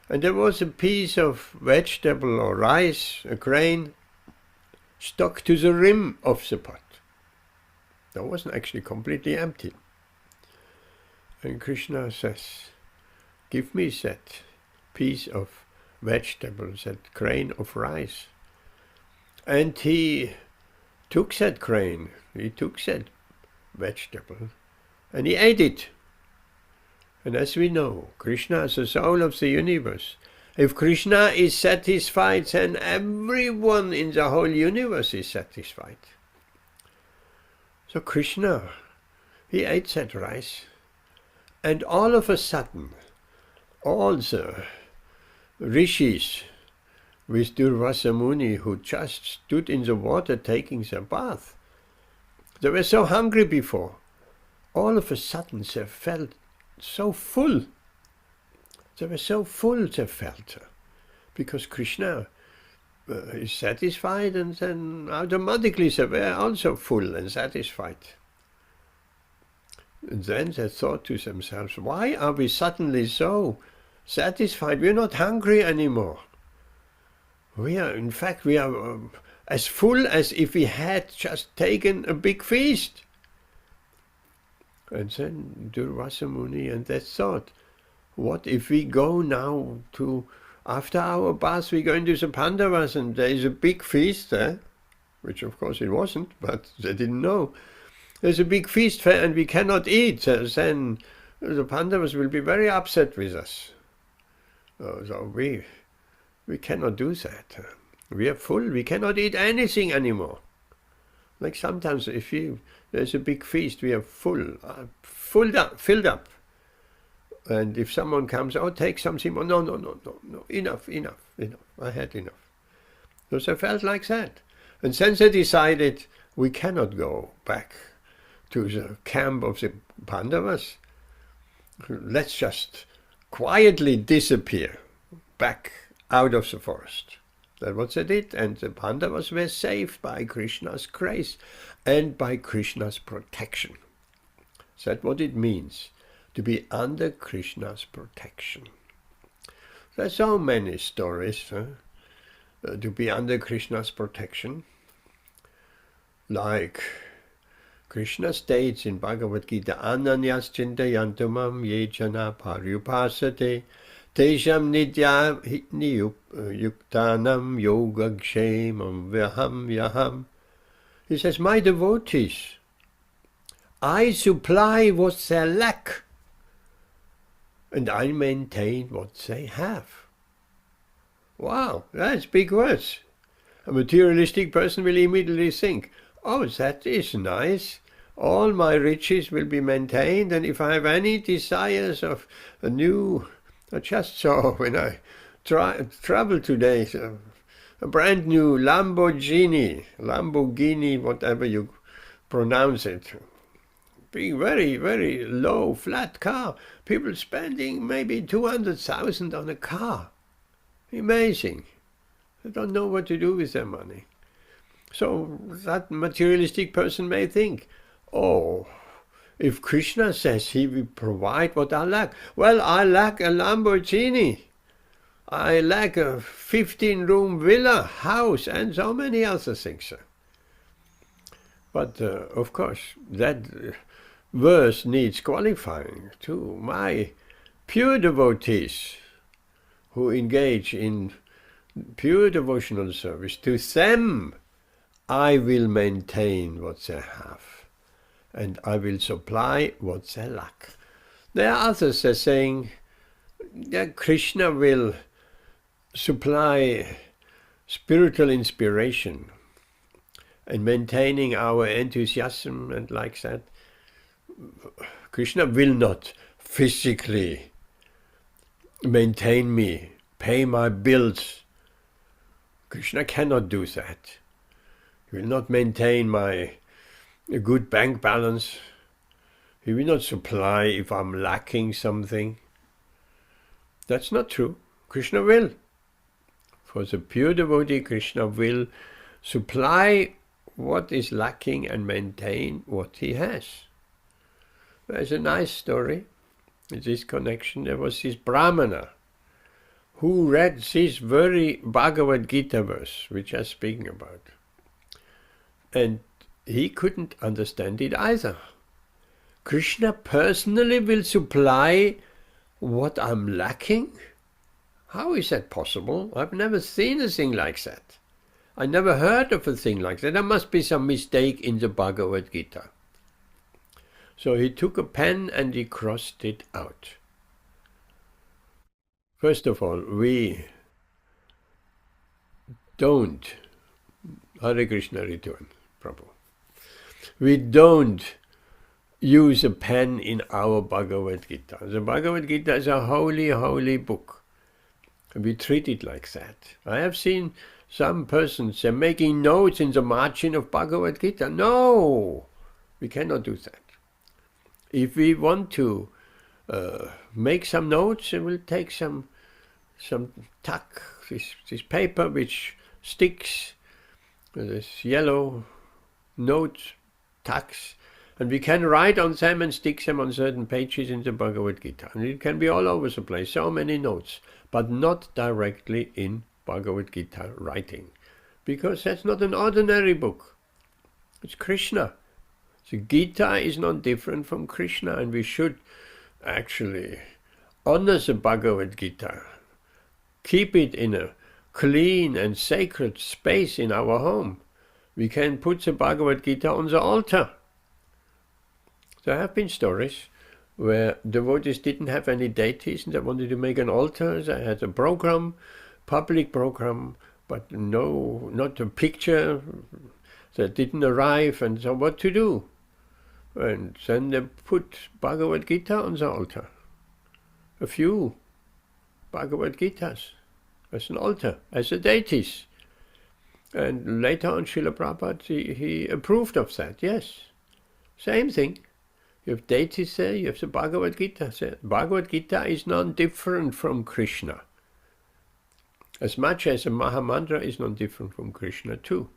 And there was a piece of vegetable or rice, a grain, stuck to the rim of the pot. That wasn't actually completely empty. And Krishna says, give me that piece of vegetable, that grain of rice. And he took that grain, he took that vegetable, and he ate it. And as we know, Krishna is the soul of the universe. If Krishna is satisfied, then everyone in the whole universe is satisfied. So Krishna, he ate that rice, and all of a sudden, all the rishis with Durvasa Muni, who just stood in the water taking their bath, they were so hungry before. All of a sudden they felt so full. They were so full, they felt, because Krishna is satisfied, and then automatically they were also full and satisfied. And then they thought to themselves, why are we suddenly so satisfied? We're not hungry anymore. We are as full as if we had just taken a big feast. And then Durvasa Muni and they thought, what if we go now to, after our bath, we go into the Pandavas and there is a big feast there, which of course it wasn't, but they didn't know. There's a big feast there and we cannot eat, then the Pandavas will be very upset with us. So we cannot do that. We are full, we cannot eat anything anymore. Like sometimes if there's a big feast, we are filled up. And if someone comes, take something more. No, enough. I had enough. So they felt like that. And then they decided, we cannot go back to the camp of the Pandavas. Let's just quietly disappear back out of the forest. That's what they did, and the Pandavas were saved by Krishna's grace and by Krishna's protection. That's what it means, to be under Krishna's protection. There's so many stories to be under Krishna's protection. Like Krishna states in Bhagavad Gita, Ananyas chintayantumam ye jana paryupasate tesham nidya yuktanam yogakshemam vyaham yaham. He says, my devotees, I supply what they lack, and I maintain what they have. Wow, that's big words. A materialistic person will immediately think, oh, that is nice. All my riches will be maintained, and if I have any desires of a new, I just saw when I traveled today, a brand new Lamborghini, whatever you pronounce it, being very, very low, flat car. People spending maybe 200,000 on a car. Amazing. They don't know what to do with their money. So that materialistic person may think, oh, if Krishna says he will provide what I lack, well, I lack a Lamborghini. I lack a 15-room villa, house, and so many other things. But of course, that verse needs qualifying to my pure devotees who engage in pure devotional service. To them, I will maintain what they have, and I will supply what they lack. There are others that are saying, that Krishna will supply spiritual inspiration and maintaining our enthusiasm and like that. Krishna will not physically maintain me, pay my bills. Krishna cannot do that. He will not maintain a good bank balance. He will not supply if I'm lacking something. That's not true. Krishna will. For the pure devotee, Krishna will supply what is lacking and maintain what he has. There's a nice story in this connection. There was this Brahmana who read this very Bhagavad Gita verse, which I'm speaking about. And he couldn't understand it either. Krishna personally will supply what I'm lacking? How is that possible? I've never seen a thing like that. I never heard of a thing like that. There must be some mistake in the Bhagavad Gita. So he took a pen and he crossed it out. First of all, we don't, Hare Krishna return, Prabhu. We don't use a pen in our Bhagavad Gita. The Bhagavad Gita is a holy, holy book. We treat it like that. I have seen some persons making notes in the margin of Bhagavad Gita. No, we cannot do that. If we want to make some notes, we'll take some tack, this paper which sticks, this yellow note tacks, and we can write on them and stick them on certain pages in the Bhagavad Gita. And it can be all over the place, so many notes, but not directly in Bhagavad Gita writing, because that's not an ordinary book. It's Krishna. The Gita is not different from Krishna, and we should actually honor the Bhagavad Gita, keep it in a clean and sacred space in our home. We can put the Bhagavad Gita on the altar. There have been stories where devotees didn't have any deities and they wanted to make an altar. They had a program, public program, but no, not a picture that didn't arrive, and so what to do? And then they put Bhagavad Gita on the altar. A few Bhagavad Gitas as an altar, as a deities. And later on, Srila Prabhupada, he approved of that, yes. Same thing. You have deities there, you have the Bhagavad Gita there. Bhagavad Gita is non-different from Krishna. As much as a Mahamantra is non-different from Krishna too.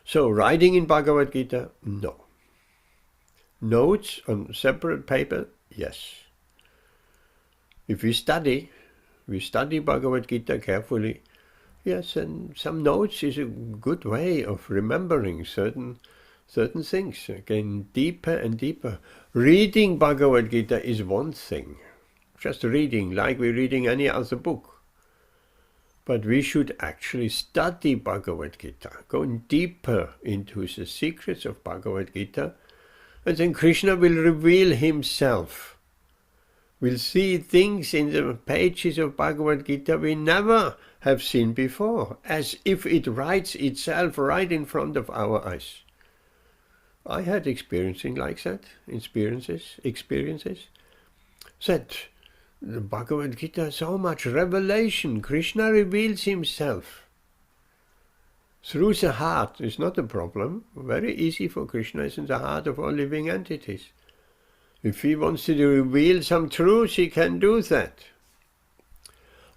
So, writing in Bhagavad Gita, no. Notes on separate paper, yes. If we study Bhagavad Gita carefully, yes, and some notes is a good way of remembering certain things, again, deeper and deeper. Reading Bhagavad Gita is one thing, just reading like we're reading any other book. But we should actually study Bhagavad Gita, going deeper into the secrets of Bhagavad Gita, and then Krishna will reveal himself. We'll see things in the pages of Bhagavad Gita we never have seen before, as if it writes itself right in front of our eyes. I had experiences like that, that the Bhagavad Gita, so much revelation. Krishna reveals himself through the heart. Is not a problem. Very easy for Krishna. Is in the heart of all living entities. If he wants to reveal some truth, he can do that.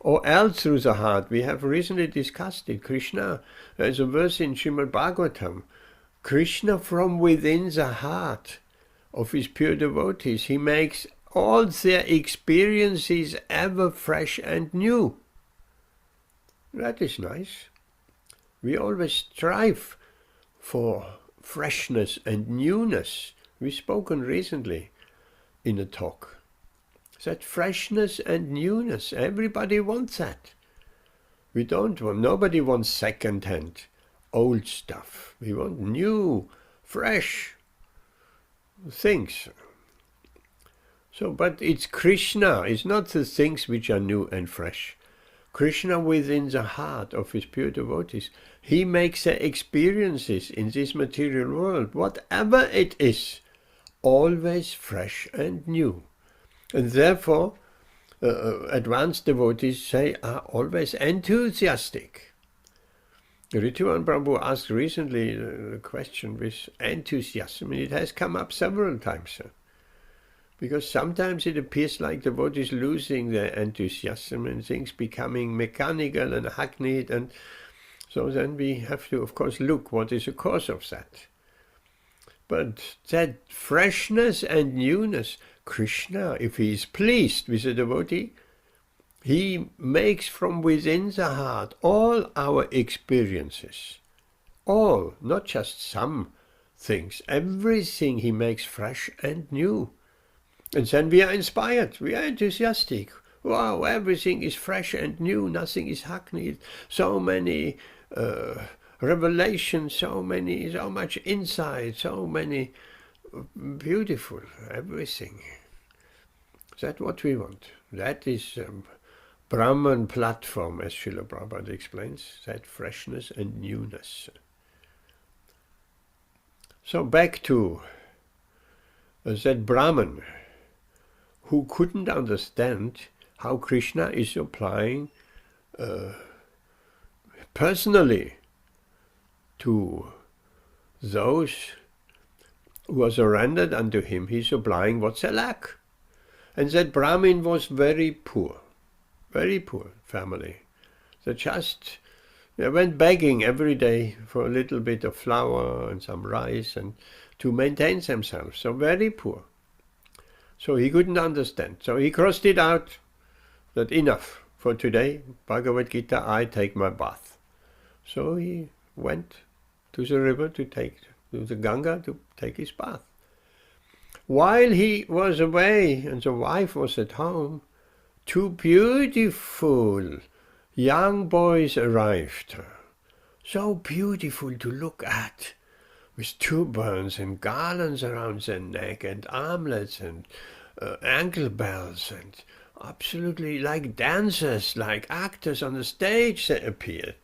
Or else through the heart. We have recently discussed it. Krishna, there's a verse in Srimad Bhagavatam. Krishna from within the heart of his pure devotees, he makes all their experiences ever fresh and new. That is nice. We always strive for freshness and newness. We've spoken recently in a talk. That freshness and newness, everybody wants that. Nobody wants second-hand, old stuff. We want new, fresh things. So, but it's Krishna, it's not the things which are new and fresh. Krishna within the heart of his pure devotees, he makes their experiences in this material world, whatever it is, always fresh and new. And therefore, advanced devotees say are always enthusiastic. Ritual Prabhu asked recently a question with enthusiasm, and it has come up several times. Because sometimes it appears like devotees losing their enthusiasm and things becoming mechanical and hackneyed, and so then we have to, of course, look what is the cause of that. But that freshness and newness, Krishna, if he is pleased with a devotee, he makes from within the heart all our experiences, all, not just some things, everything he makes fresh and new. And then we are inspired, we are enthusiastic. Wow, everything is fresh and new, nothing is hackneyed. So many revelations, so much insight, so many beautiful, everything. That's what we want. That is Brahman platform, as Srila Prabhupada explains, that freshness and newness. So back to that Brahman, who couldn't understand how Krishna is applying personally to those who are surrendered unto him. He's supplying what they lack. And that Brahmin was very poor family. They just went begging every day for a little bit of flour and some rice and to maintain themselves. So very poor. So he couldn't understand. So he crossed it out that enough for today, Bhagavad Gita, I take my bath. So he went to the river to the Ganga to take his bath. While he was away and the wife was at home, two beautiful young boys arrived. So beautiful to look at, with turbans and garlands around their neck and armlets and ankle bells, and absolutely like dancers, like actors on the stage they appeared.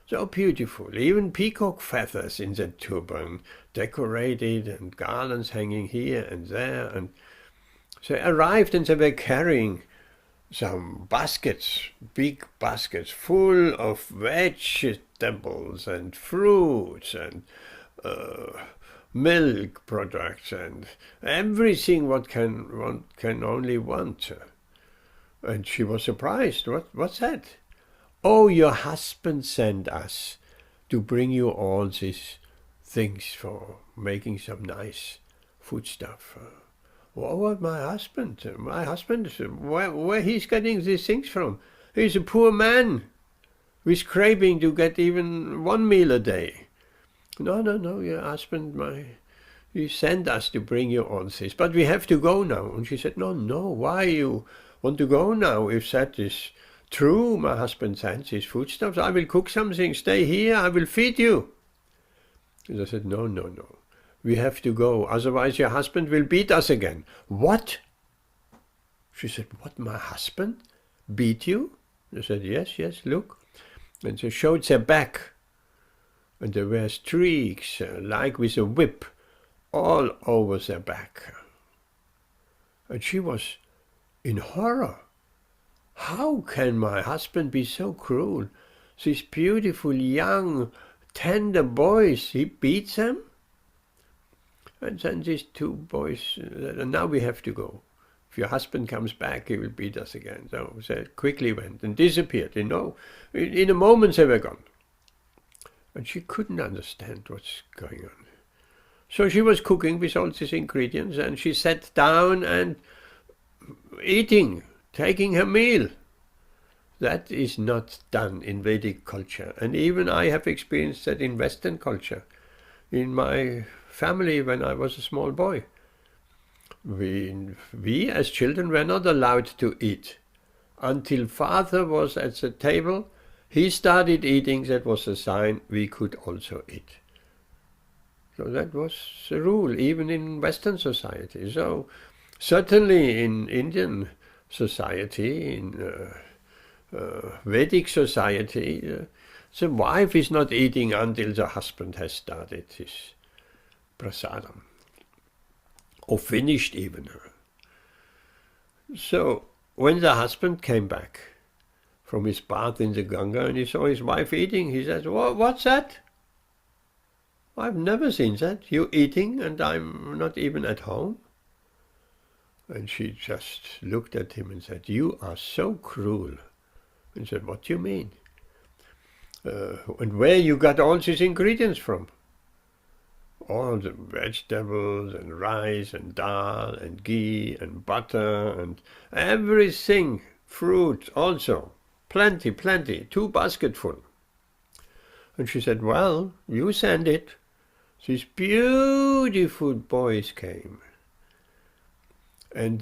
So beautiful, even peacock feathers in the turban, decorated, and garlands hanging here and there. And they arrived and they were carrying some baskets, big baskets, full of vegetables and fruits and milk products and everything one can only want. And she was surprised. What's that? Oh, your husband sent us to bring you all these things for making some nice foodstuff. What, my husband? My husband, where he's getting these things from? He's a poor man. We're scraping to get even one meal a day. No, your husband, he sent us to bring you all this, but we have to go now. And she said, no, why you want to go now? If that is true, my husband sends his foodstuffs, I will cook something, stay here, I will feed you. And I said, no, we have to go, otherwise your husband will beat us again. What? She said, what, my husband beat you? I said, yes, look. And they showed their back, and there were streaks, like with a whip, all over their back. And she was in horror. How can my husband be so cruel? These beautiful, young, tender boys, he beats them? And then these two boys, now we have to go. If your husband comes back, he will beat us again. So they quickly went and disappeared. In a moment they were gone. And she couldn't understand what's going on. So she was cooking with all these ingredients, and she sat down and eating, taking her meal. That is not done in Vedic culture. And even I have experienced that in Western culture. In my family, when I was a small boy, we as children were not allowed to eat. Until father was at the table, he started eating, that was a sign we could also eat. So that was the rule, even in Western society. So Certainly in Indian society, in Vedic society, the wife is not eating until the husband has started his prasadam, or finished even. So when the husband came back from his bath in the Ganga and he saw his wife eating, he said, "What's that? I've never seen that. You eating and I'm not even at home?" And she just looked at him and said, "You are so cruel." And said, "What do you mean? And where you got all these ingredients from? All the vegetables and rice and dal and ghee and butter and everything, fruit also, plenty, 2 basketful." And she said, "Well, you send it." These beautiful boys came. And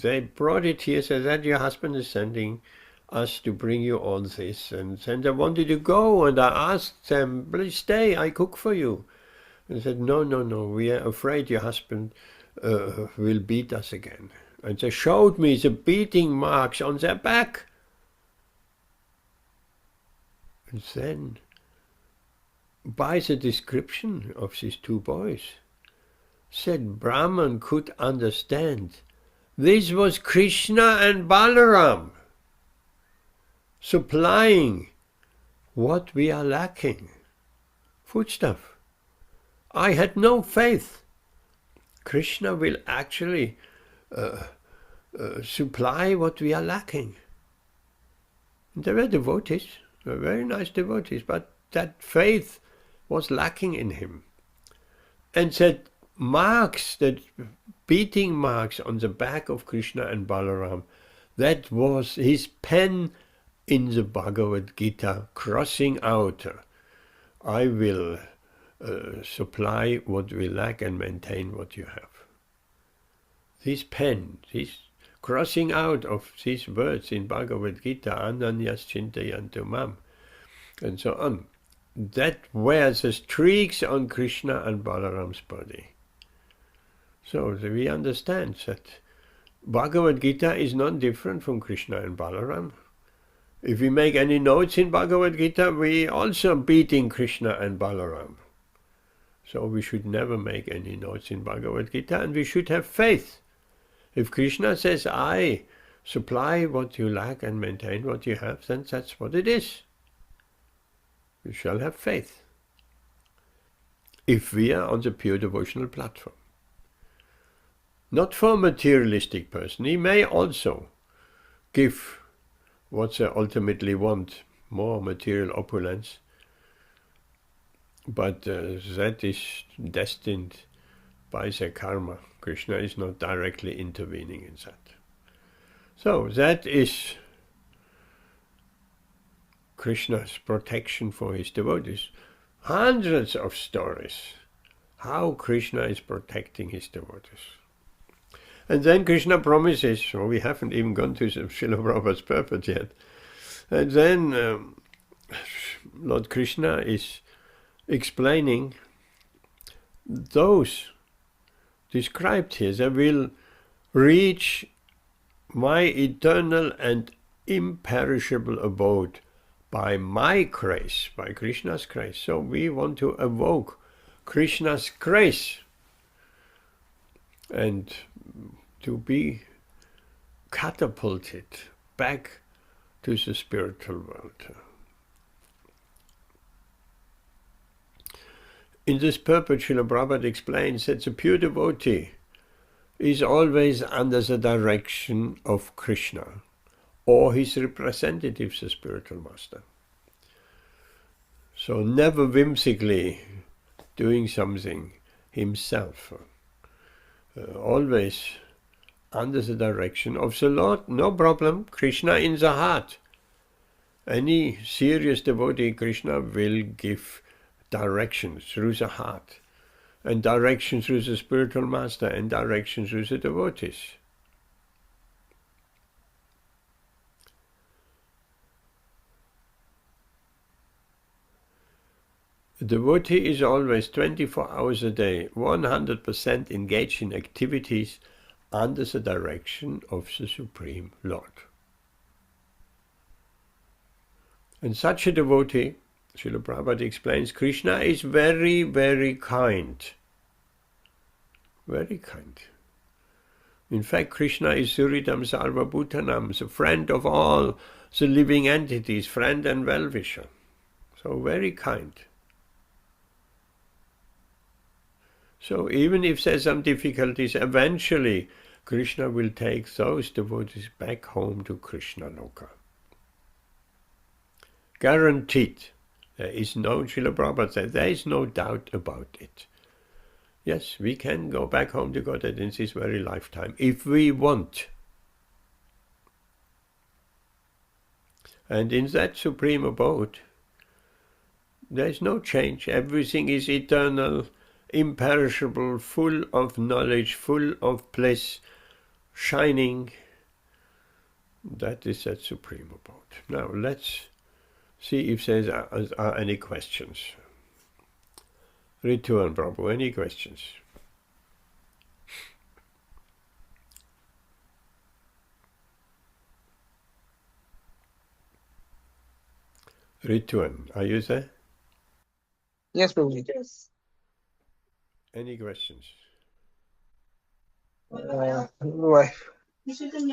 they brought it here, said that your husband is sending us to bring you all this. And then I wanted to go, and I asked them, "Please stay, I cook for you." And they said, no, we are afraid your husband will beat us again. And they showed me the beating marks on their back. And then, by the description of these 2 boys, said Brahman could understand this was Krishna and Balaram supplying what we are lacking. Foodstuff. I had no faith. Krishna will actually supply what we are lacking. And they were devotees, they were very nice devotees, but that faith was lacking in him. And that marks, that beating marks on the back of Krishna and Balaram, that was his pen in the Bhagavad Gita, crossing out, I will supply what we lack and maintain what you have. This pen, this crossing out of these words in Bhagavad Gita, Ananyas Chintayantu Mam, and so on, that were the streaks on Krishna and Balaram's body. So we understand that Bhagavad Gita is not different from Krishna and Balaram. If we make any notes in Bhagavad Gita, we also beating Krishna and Balaram. So we should never make any notes in Bhagavad Gita, and we should have faith. If Krishna says, I supply what you lack and maintain what you have, then that's what it is. We shall have faith. If we are on the pure devotional platform. Not for a materialistic person. He may also give what they ultimately want, more material opulence, but that is destined by their karma. Krishna is not directly intervening in that. So that is Krishna's protection for his devotees. Hundreds of stories how Krishna is protecting his devotees. And then Krishna promises, so we haven't even gone to Srila Prabhupada's purport yet. And then Lord Krishna is explaining those described here, they will reach my eternal and imperishable abode by my grace, by Krishna's grace. So we want to evoke Krishna's grace and to be catapulted back to the spiritual world. In this purport, Srila Prabhupada explains that the pure devotee is always under the direction of Krishna or his representative, the spiritual master. So never whimsically doing something himself. Always under the direction of the Lord, no problem, Krishna in the heart. Any serious devotee, Krishna will give direction through the heart, and direction through the spiritual master, and direction through the devotees. The devotee is always 24 hours a day, 100% engaged in activities under the direction of the Supreme Lord. And such a devotee, Srila Prabhupada explains, Krishna is very, very kind. Very kind. In fact, Krishna is Suridam Sarvabhutanam, the friend of all the living entities, friend and well-wisher. So very kind. So even if there's some difficulties, eventually Krishna will take those devotees back home to Krishna Loka. Guaranteed. There is no, Srila Prabhupada said, there is no doubt about it. Yes, we can go back home to Godhead in this very lifetime, if we want. And in that supreme abode, there is no change. Everything is eternal, imperishable, full of knowledge, full of bliss, shining. That is that supreme abode. Now let's see if there are any questions. Ritu and Prabhu, any questions? Rituan, are you there? Yes, Prabhuji. Yes. Any questions?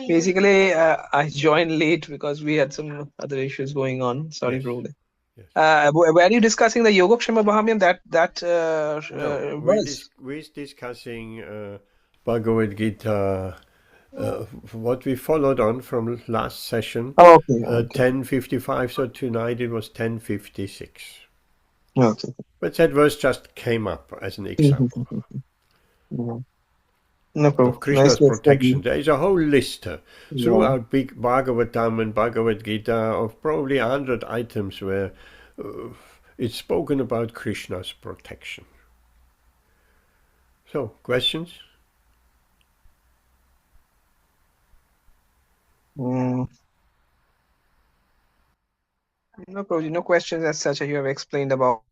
Basically, I joined late because we had some other issues going on. Sorry, Yes. Prabhuji. Yes. Were you discussing the Yogakshema Bahamyam? No, we're discussing Bhagavad Gita, what we followed on from last session, Oh, okay. 10:55, so tonight it was 10:56. Okay. But that verse just came up as an example No problem. of Krishna's Nicely protection. explained. There is a whole list Yeah. throughout big Bhagavatam and Bhagavad Gita of probably 100 items where it's spoken about Krishna's protection. So, questions? No, Prabhuji, no questions as such. You have explained about,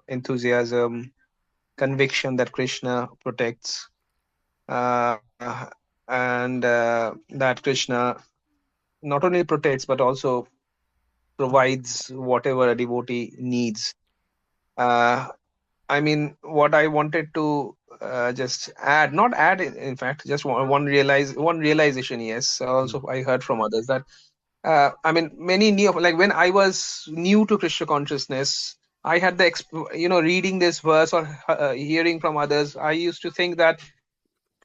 enthusiasm, conviction that Krishna protects, and that Krishna not only protects but also provides whatever a devotee needs. What I wanted to just add, not add, in fact, just one realization. Yes, also I heard from others that many new, like when I was new to Krishna consciousness, I had the reading this verse or hearing from others, I used to think that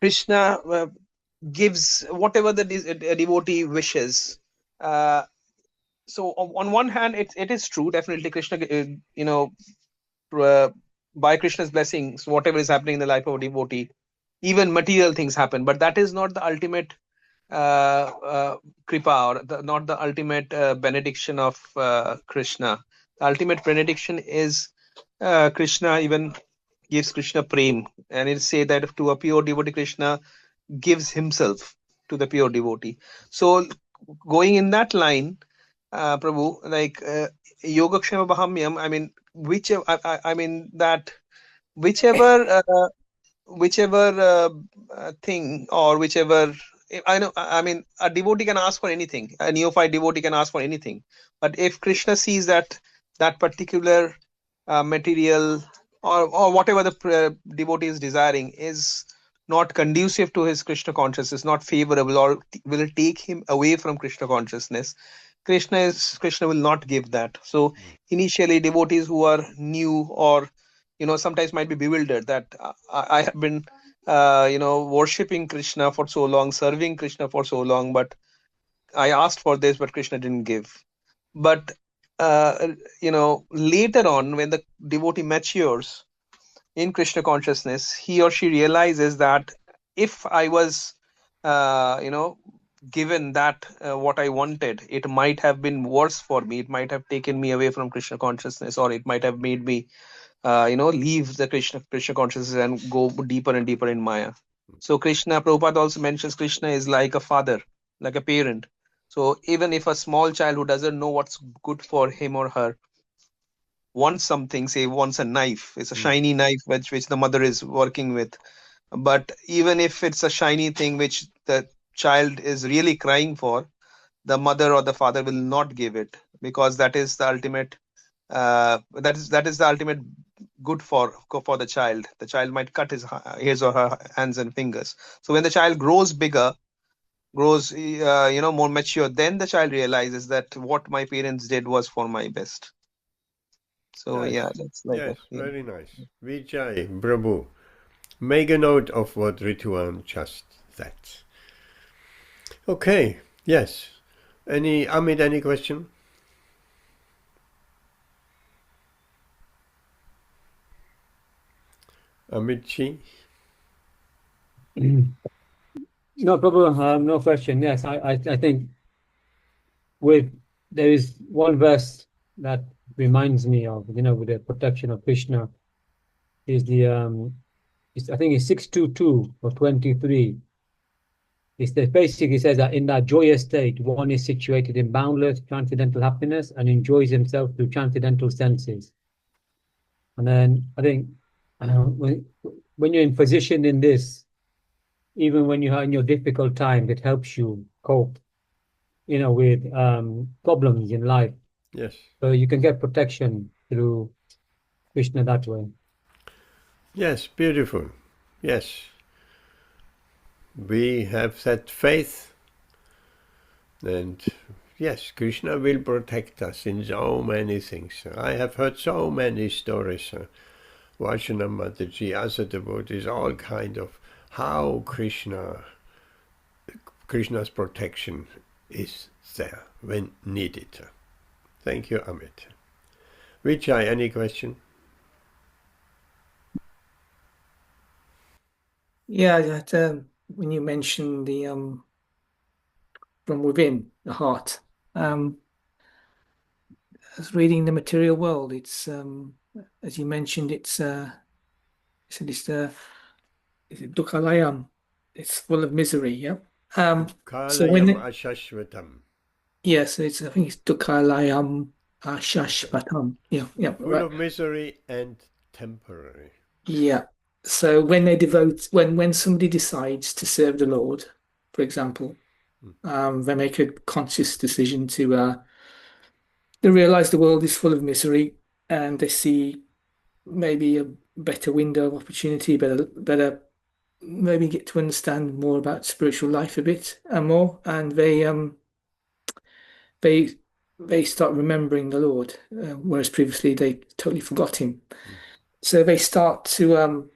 Krishna gives whatever the devotee wishes. So on one hand, it is true, definitely Krishna, by Krishna's blessings, whatever is happening in the life of a devotee, even material things happen, but that is not the ultimate kripa, or not the ultimate benediction of Krishna. The ultimate benediction is Krishna even gives Krishna prem, and it say that to a pure devotee, Krishna gives himself to the pure devotee. So going in that line, Prabhu, like Yogakshema Bahamyam, whichever thing, or whichever, a devotee can ask for anything, a neophyte devotee can ask for anything, but if Krishna sees that particular material or whatever the devotee is desiring is not conducive to his Krishna consciousness, not favorable, or will take him away from Krishna consciousness, Krishna will not give that. So initially, devotees who are new or sometimes might be bewildered that I have been worshipping Krishna for so long, serving Krishna for so long, but I asked for this, but Krishna didn't give. But later on, when the devotee matures in Krishna consciousness, he or she realizes that if I was given that what I wanted, it might have been worse for me. It might have taken me away from Krishna consciousness, or it might have made me leave the Krishna consciousness and go deeper and deeper in Maya. So Prabhupada also mentions Krishna is like a father, like a parent. So even if a small child who doesn't know what's good for him or her wants something, say wants a knife, it's a shiny knife which the mother is working with, But even if it's a shiny thing which the child is really crying for, the mother or the father will not give it, because that is the ultimate that is the ultimate good for the child. The child might cut his or her hands and fingers. So when the child grows bigger, grows more mature, then the child realizes that what my parents did was for my best. So Nice. yeah, that's like Yes, that. very nice. Vijay, Prabhu, make a note of what Rituan just said. Okay, yes. Amit, any question? Amitji? No problem. No question. Yes, I think there is one verse that reminds me of, with the protection of Krishna, is I think it's 622 or 23. Basically says that in that joyous state, one is situated in boundless transcendental happiness and enjoys himself through transcendental senses. And then I think when you're in position in this, even when you're in your difficult time, it helps you cope, with problems in life. Yes. So you can get protection through Krishna that way. Yes, beautiful. Yes. We have that faith, and yes, Krishna will protect us in so many things. I have heard so many stories, Vajana Mataji, other devotees, all kind of how Krishna's protection is there when needed. Thank you, Amit. Vijay, any question? Yeah, that when you mentioned the from within the heart, I was reading the material world. It's as you mentioned, it's is it Dukhalayam. It's full of misery. Yeah. So Kalayam ashashvatam. yes, I think it's Dukhalayam Ashashvatam. Yeah, Full right. of misery and temporary. Yeah. So when when somebody decides to serve the Lord, for example, they make a conscious decision to they realize the world is full of misery, and they see maybe a better window of opportunity, better maybe get to understand more about spiritual life a bit and more, and they they start remembering the Lord, whereas previously they totally forgot him. So they start to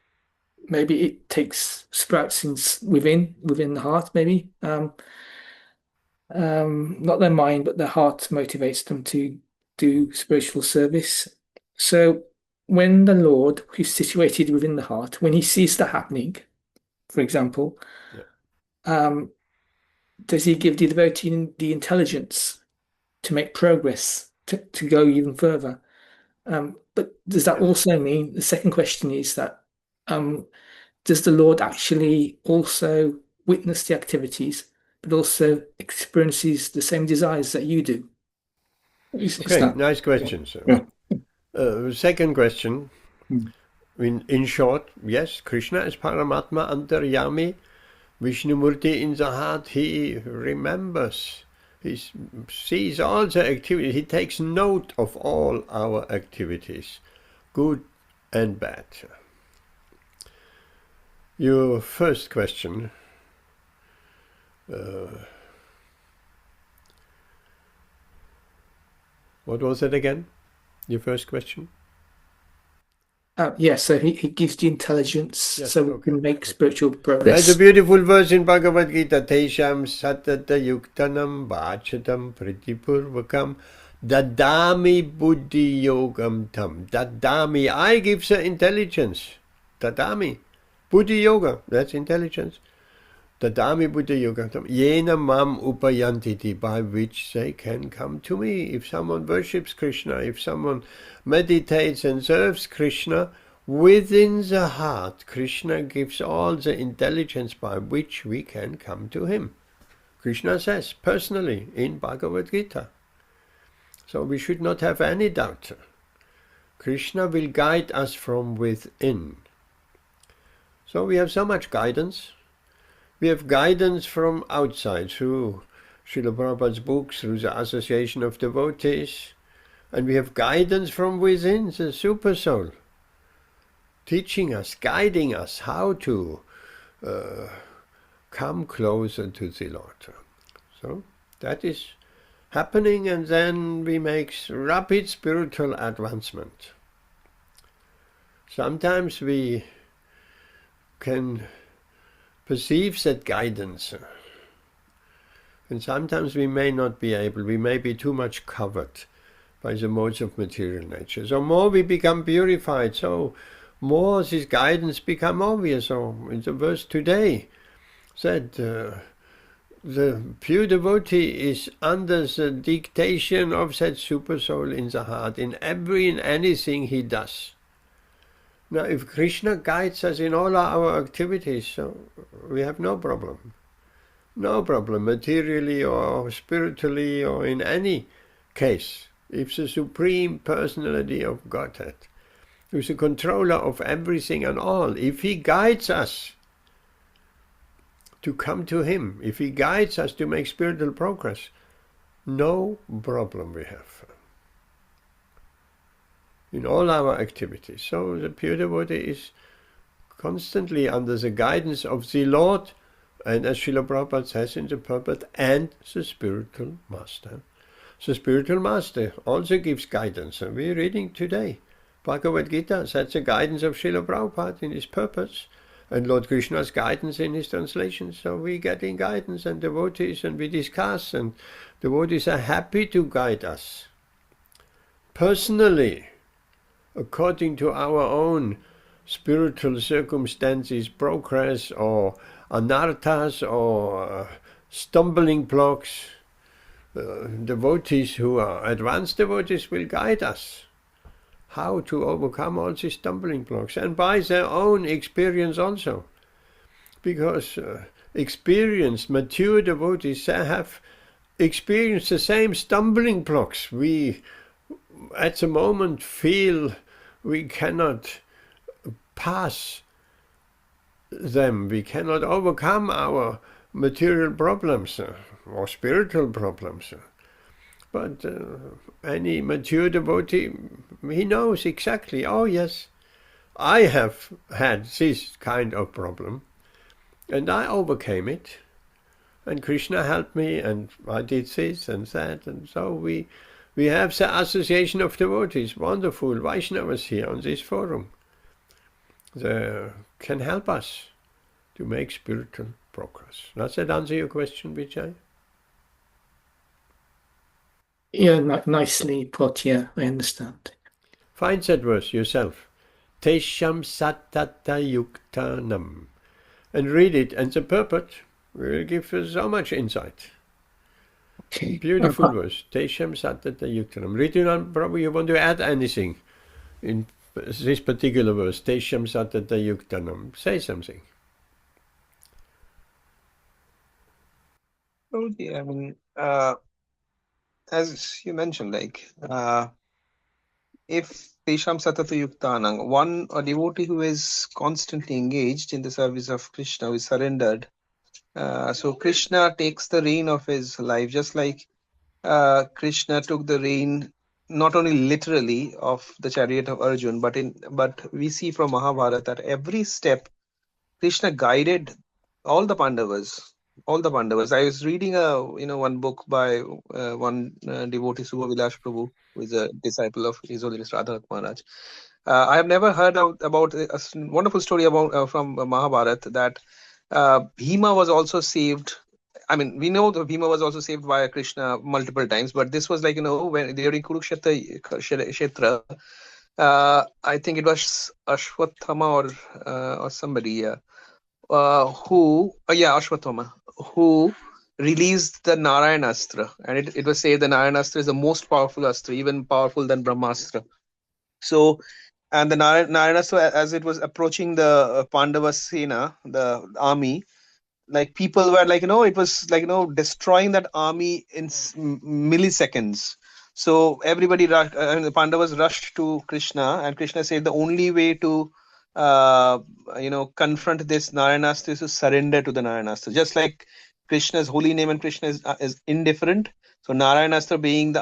maybe it takes sprouts within the heart, maybe not their mind, but their heart motivates them to do spiritual service. So when the Lord, who's situated within the heart, when he sees that happening, for example, Yeah. does he give the devotee the intelligence to make progress, to go even further? But does that also mean, the second question is that does the Lord actually also witness the activities, but also experiences the same desires that you do? Is Okay, that? nice question, sir. Yeah. Second question. Mm. In short, yes, Krishna is Paramatma Antaryami. Vishnumurti in the heart, he remembers. He sees all the activities. He takes note of all our activities, good and bad. Your first question. What was it again? Your first question? Yes, so he gives the intelligence Yes, so we okay. can make spiritual There's progress. a beautiful verse in Bhagavad Gita. Tesham satata yuktanam vachatam pritipurvakam dadami buddhi yogam tam. Dadami, I give the intelligence. Dadami. Buddhi yoga, that's intelligence. Dadami buddhi yoga tam. Yena mam upayantiti, by which they can come to me. If someone worships Krishna, if someone meditates and serves Krishna, within the heart, Krishna gives all the intelligence by which we can come to him. Krishna says personally in Bhagavad Gita. So we should not have any doubt. Krishna will guide us from within. So we have so much guidance. We have guidance from outside through Srila Prabhupada's books, through the Association of Devotees, and we have guidance from within, the Super Soul, teaching us, guiding us how to come closer to the Lord. So that is happening, and then we make rapid spiritual advancement. Sometimes we can perceive that guidance, and sometimes we may not be able, we may be too much covered by the modes of material nature. So more we become purified, so more this guidance become obvious. So in the verse today said, the pure devotee is under the dictation of that super soul in the heart, in anything he does. Now, if Krishna guides us in all our activities, so we have no problem. No problem, materially or spiritually or in any case. If the Supreme Personality of Godhead, who is the controller of everything and all, if he guides us to come to him, if he guides us to make spiritual progress, no problem we have in all our activities. So the pure devotee is constantly under the guidance of the Lord, and as Srila Prabhupada says in the purport, and the spiritual master. The spiritual master also gives guidance, and we're reading today Bhagavad Gita. That's the guidance of Srila Prabhupada in his purpose, and Lord Krishna's guidance in his translation. So we're getting guidance, and devotees, and we discuss, and devotees are happy to guide us personally, according to our own spiritual circumstances, progress, or anarthas, or stumbling blocks. Devotees who are advanced devotees will guide us how to overcome all these stumbling blocks, and by their own experience also. Because experienced, mature devotees have experienced the same stumbling blocks. We at the moment feel we cannot pass them, we cannot overcome our material problems or spiritual problems. But any mature devotee, he knows exactly, oh yes, I have had this kind of problem, and I overcame it, and Krishna helped me, and I did this and that, and so we have the Association of Devotees, wonderful Vaishnavas here on this forum. They can help us to make spiritual progress. Does that answer your question, Vijay? Yeah, nicely put. Yeah, I understand. Find that verse yourself. Tesham satata yuktanam. And read it, and the purport will give us so much insight. Okay. Beautiful verse. Tesham satata yuktanam. Read it on, probably you want to add anything in this particular verse. Tesham satata yuktanam. Say something. Oh, yeah, I mean, as you mentioned, like, if Tesham Satata Yuktanang, a devotee who is constantly engaged in the service of Krishna, who is surrendered, so Krishna takes the reign of his life, just like Krishna took the reign, not only literally of the chariot of Arjun, but we see from Mahabharata that every step Krishna guided all the Pandavas. All the Pandavas. I was reading one book by one devotee, Subha Vilash Prabhu, who is a disciple of His Holiness Radhanath Maharaj. I have never heard about a wonderful story about from Mahabharata that Bhima was also saved. I mean, we know that Bhima was also saved by Krishna multiple times, but this was like, when during Kurukshetra, I think it was Ashwatthama or somebody, Ashwatthama, who released the Narayanastra, and it was said the Narayanastra is the most powerful astra, even powerful than Brahmastra. So, and the Narayanastra, as it was approaching the Pandava Sena, the army, like people were like, it was like, destroying that army in milliseconds. So everybody rushed, the Pandavas rushed to Krishna, and Krishna said the only way to confront this Narayanastra is to surrender to the Narayanastra. Just like Krishna's holy name and Krishna is indifferent. So Narayanastra being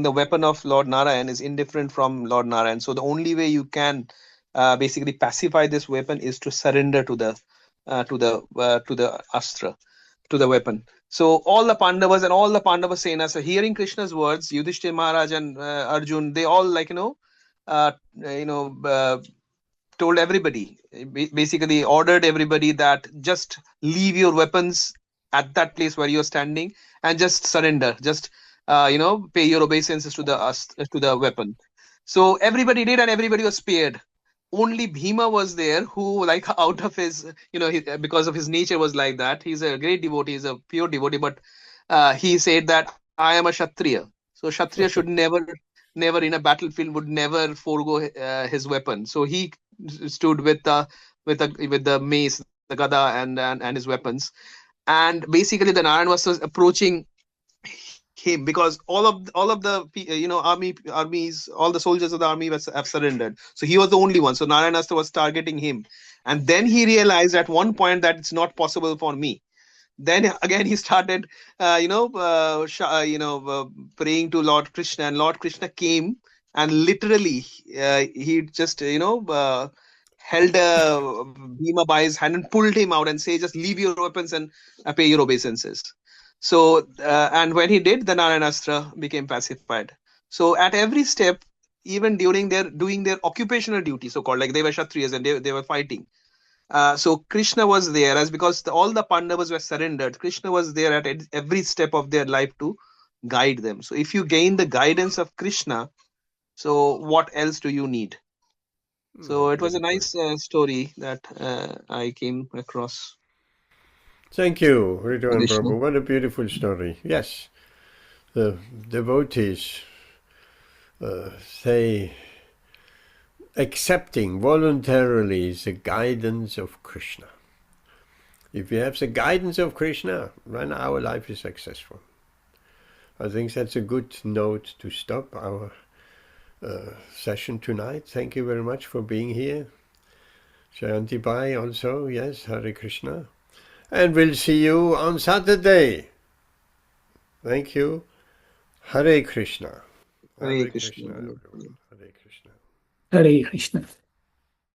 the weapon of Lord Narayan is indifferent from Lord Narayan. So the only way you can basically pacify this weapon is to surrender to the astra, to the weapon. So all the Pandavas and all the Pandava Sena, so hearing Krishna's words, Yudhishthira Maharaj and Arjun, they all told everybody, basically ordered everybody that just leave your weapons at that place where you're standing and just surrender, just pay your obeisances to the weapon. So everybody did, and everybody was spared. Only Bhima was there, who, like, out of his, because of his nature was like that. He's a great devotee, he's a pure devotee, but he said that I am a Kshatriya. So Kshatriya should never in a battlefield would never forego his weapon. So he stood with the mace, the gada, and his weapons. And basically the Narayan was approaching him, because all of the armies, all the soldiers of the army have surrendered. So he was the only one. So Narayanastra was targeting him, and then he realized at one point that it's not possible for me. Then again he started praying to Lord Krishna, and Lord Krishna came, and literally he just held Bhima by his hand and pulled him out and say, just leave your weapons and pay your obeisances. So and when he did, the Narayanastra became pacified. So at every step, even during doing their occupational duty, so called, like they were Kshatriyas and they were fighting. So Krishna was there, as because all the Pandavas were surrendered. Krishna was there at every step of their life to guide them. So if you gain the guidance of Krishna, so what else do you need? So it was a nice story that I came across. Thank you, Ritu and Prabhu. What a beautiful story. Yes, the devotees say accepting voluntarily the guidance of Krishna. If we have the guidance of Krishna, then our life is successful. I think that's a good note to stop our session tonight. Thank you very much for being here. Jayanti Bai also, yes, Hare Krishna. And we'll see you on Saturday. Thank you. Hare Krishna. Hare Krishna. Everyone. Hare Krishna. Hare Krishna.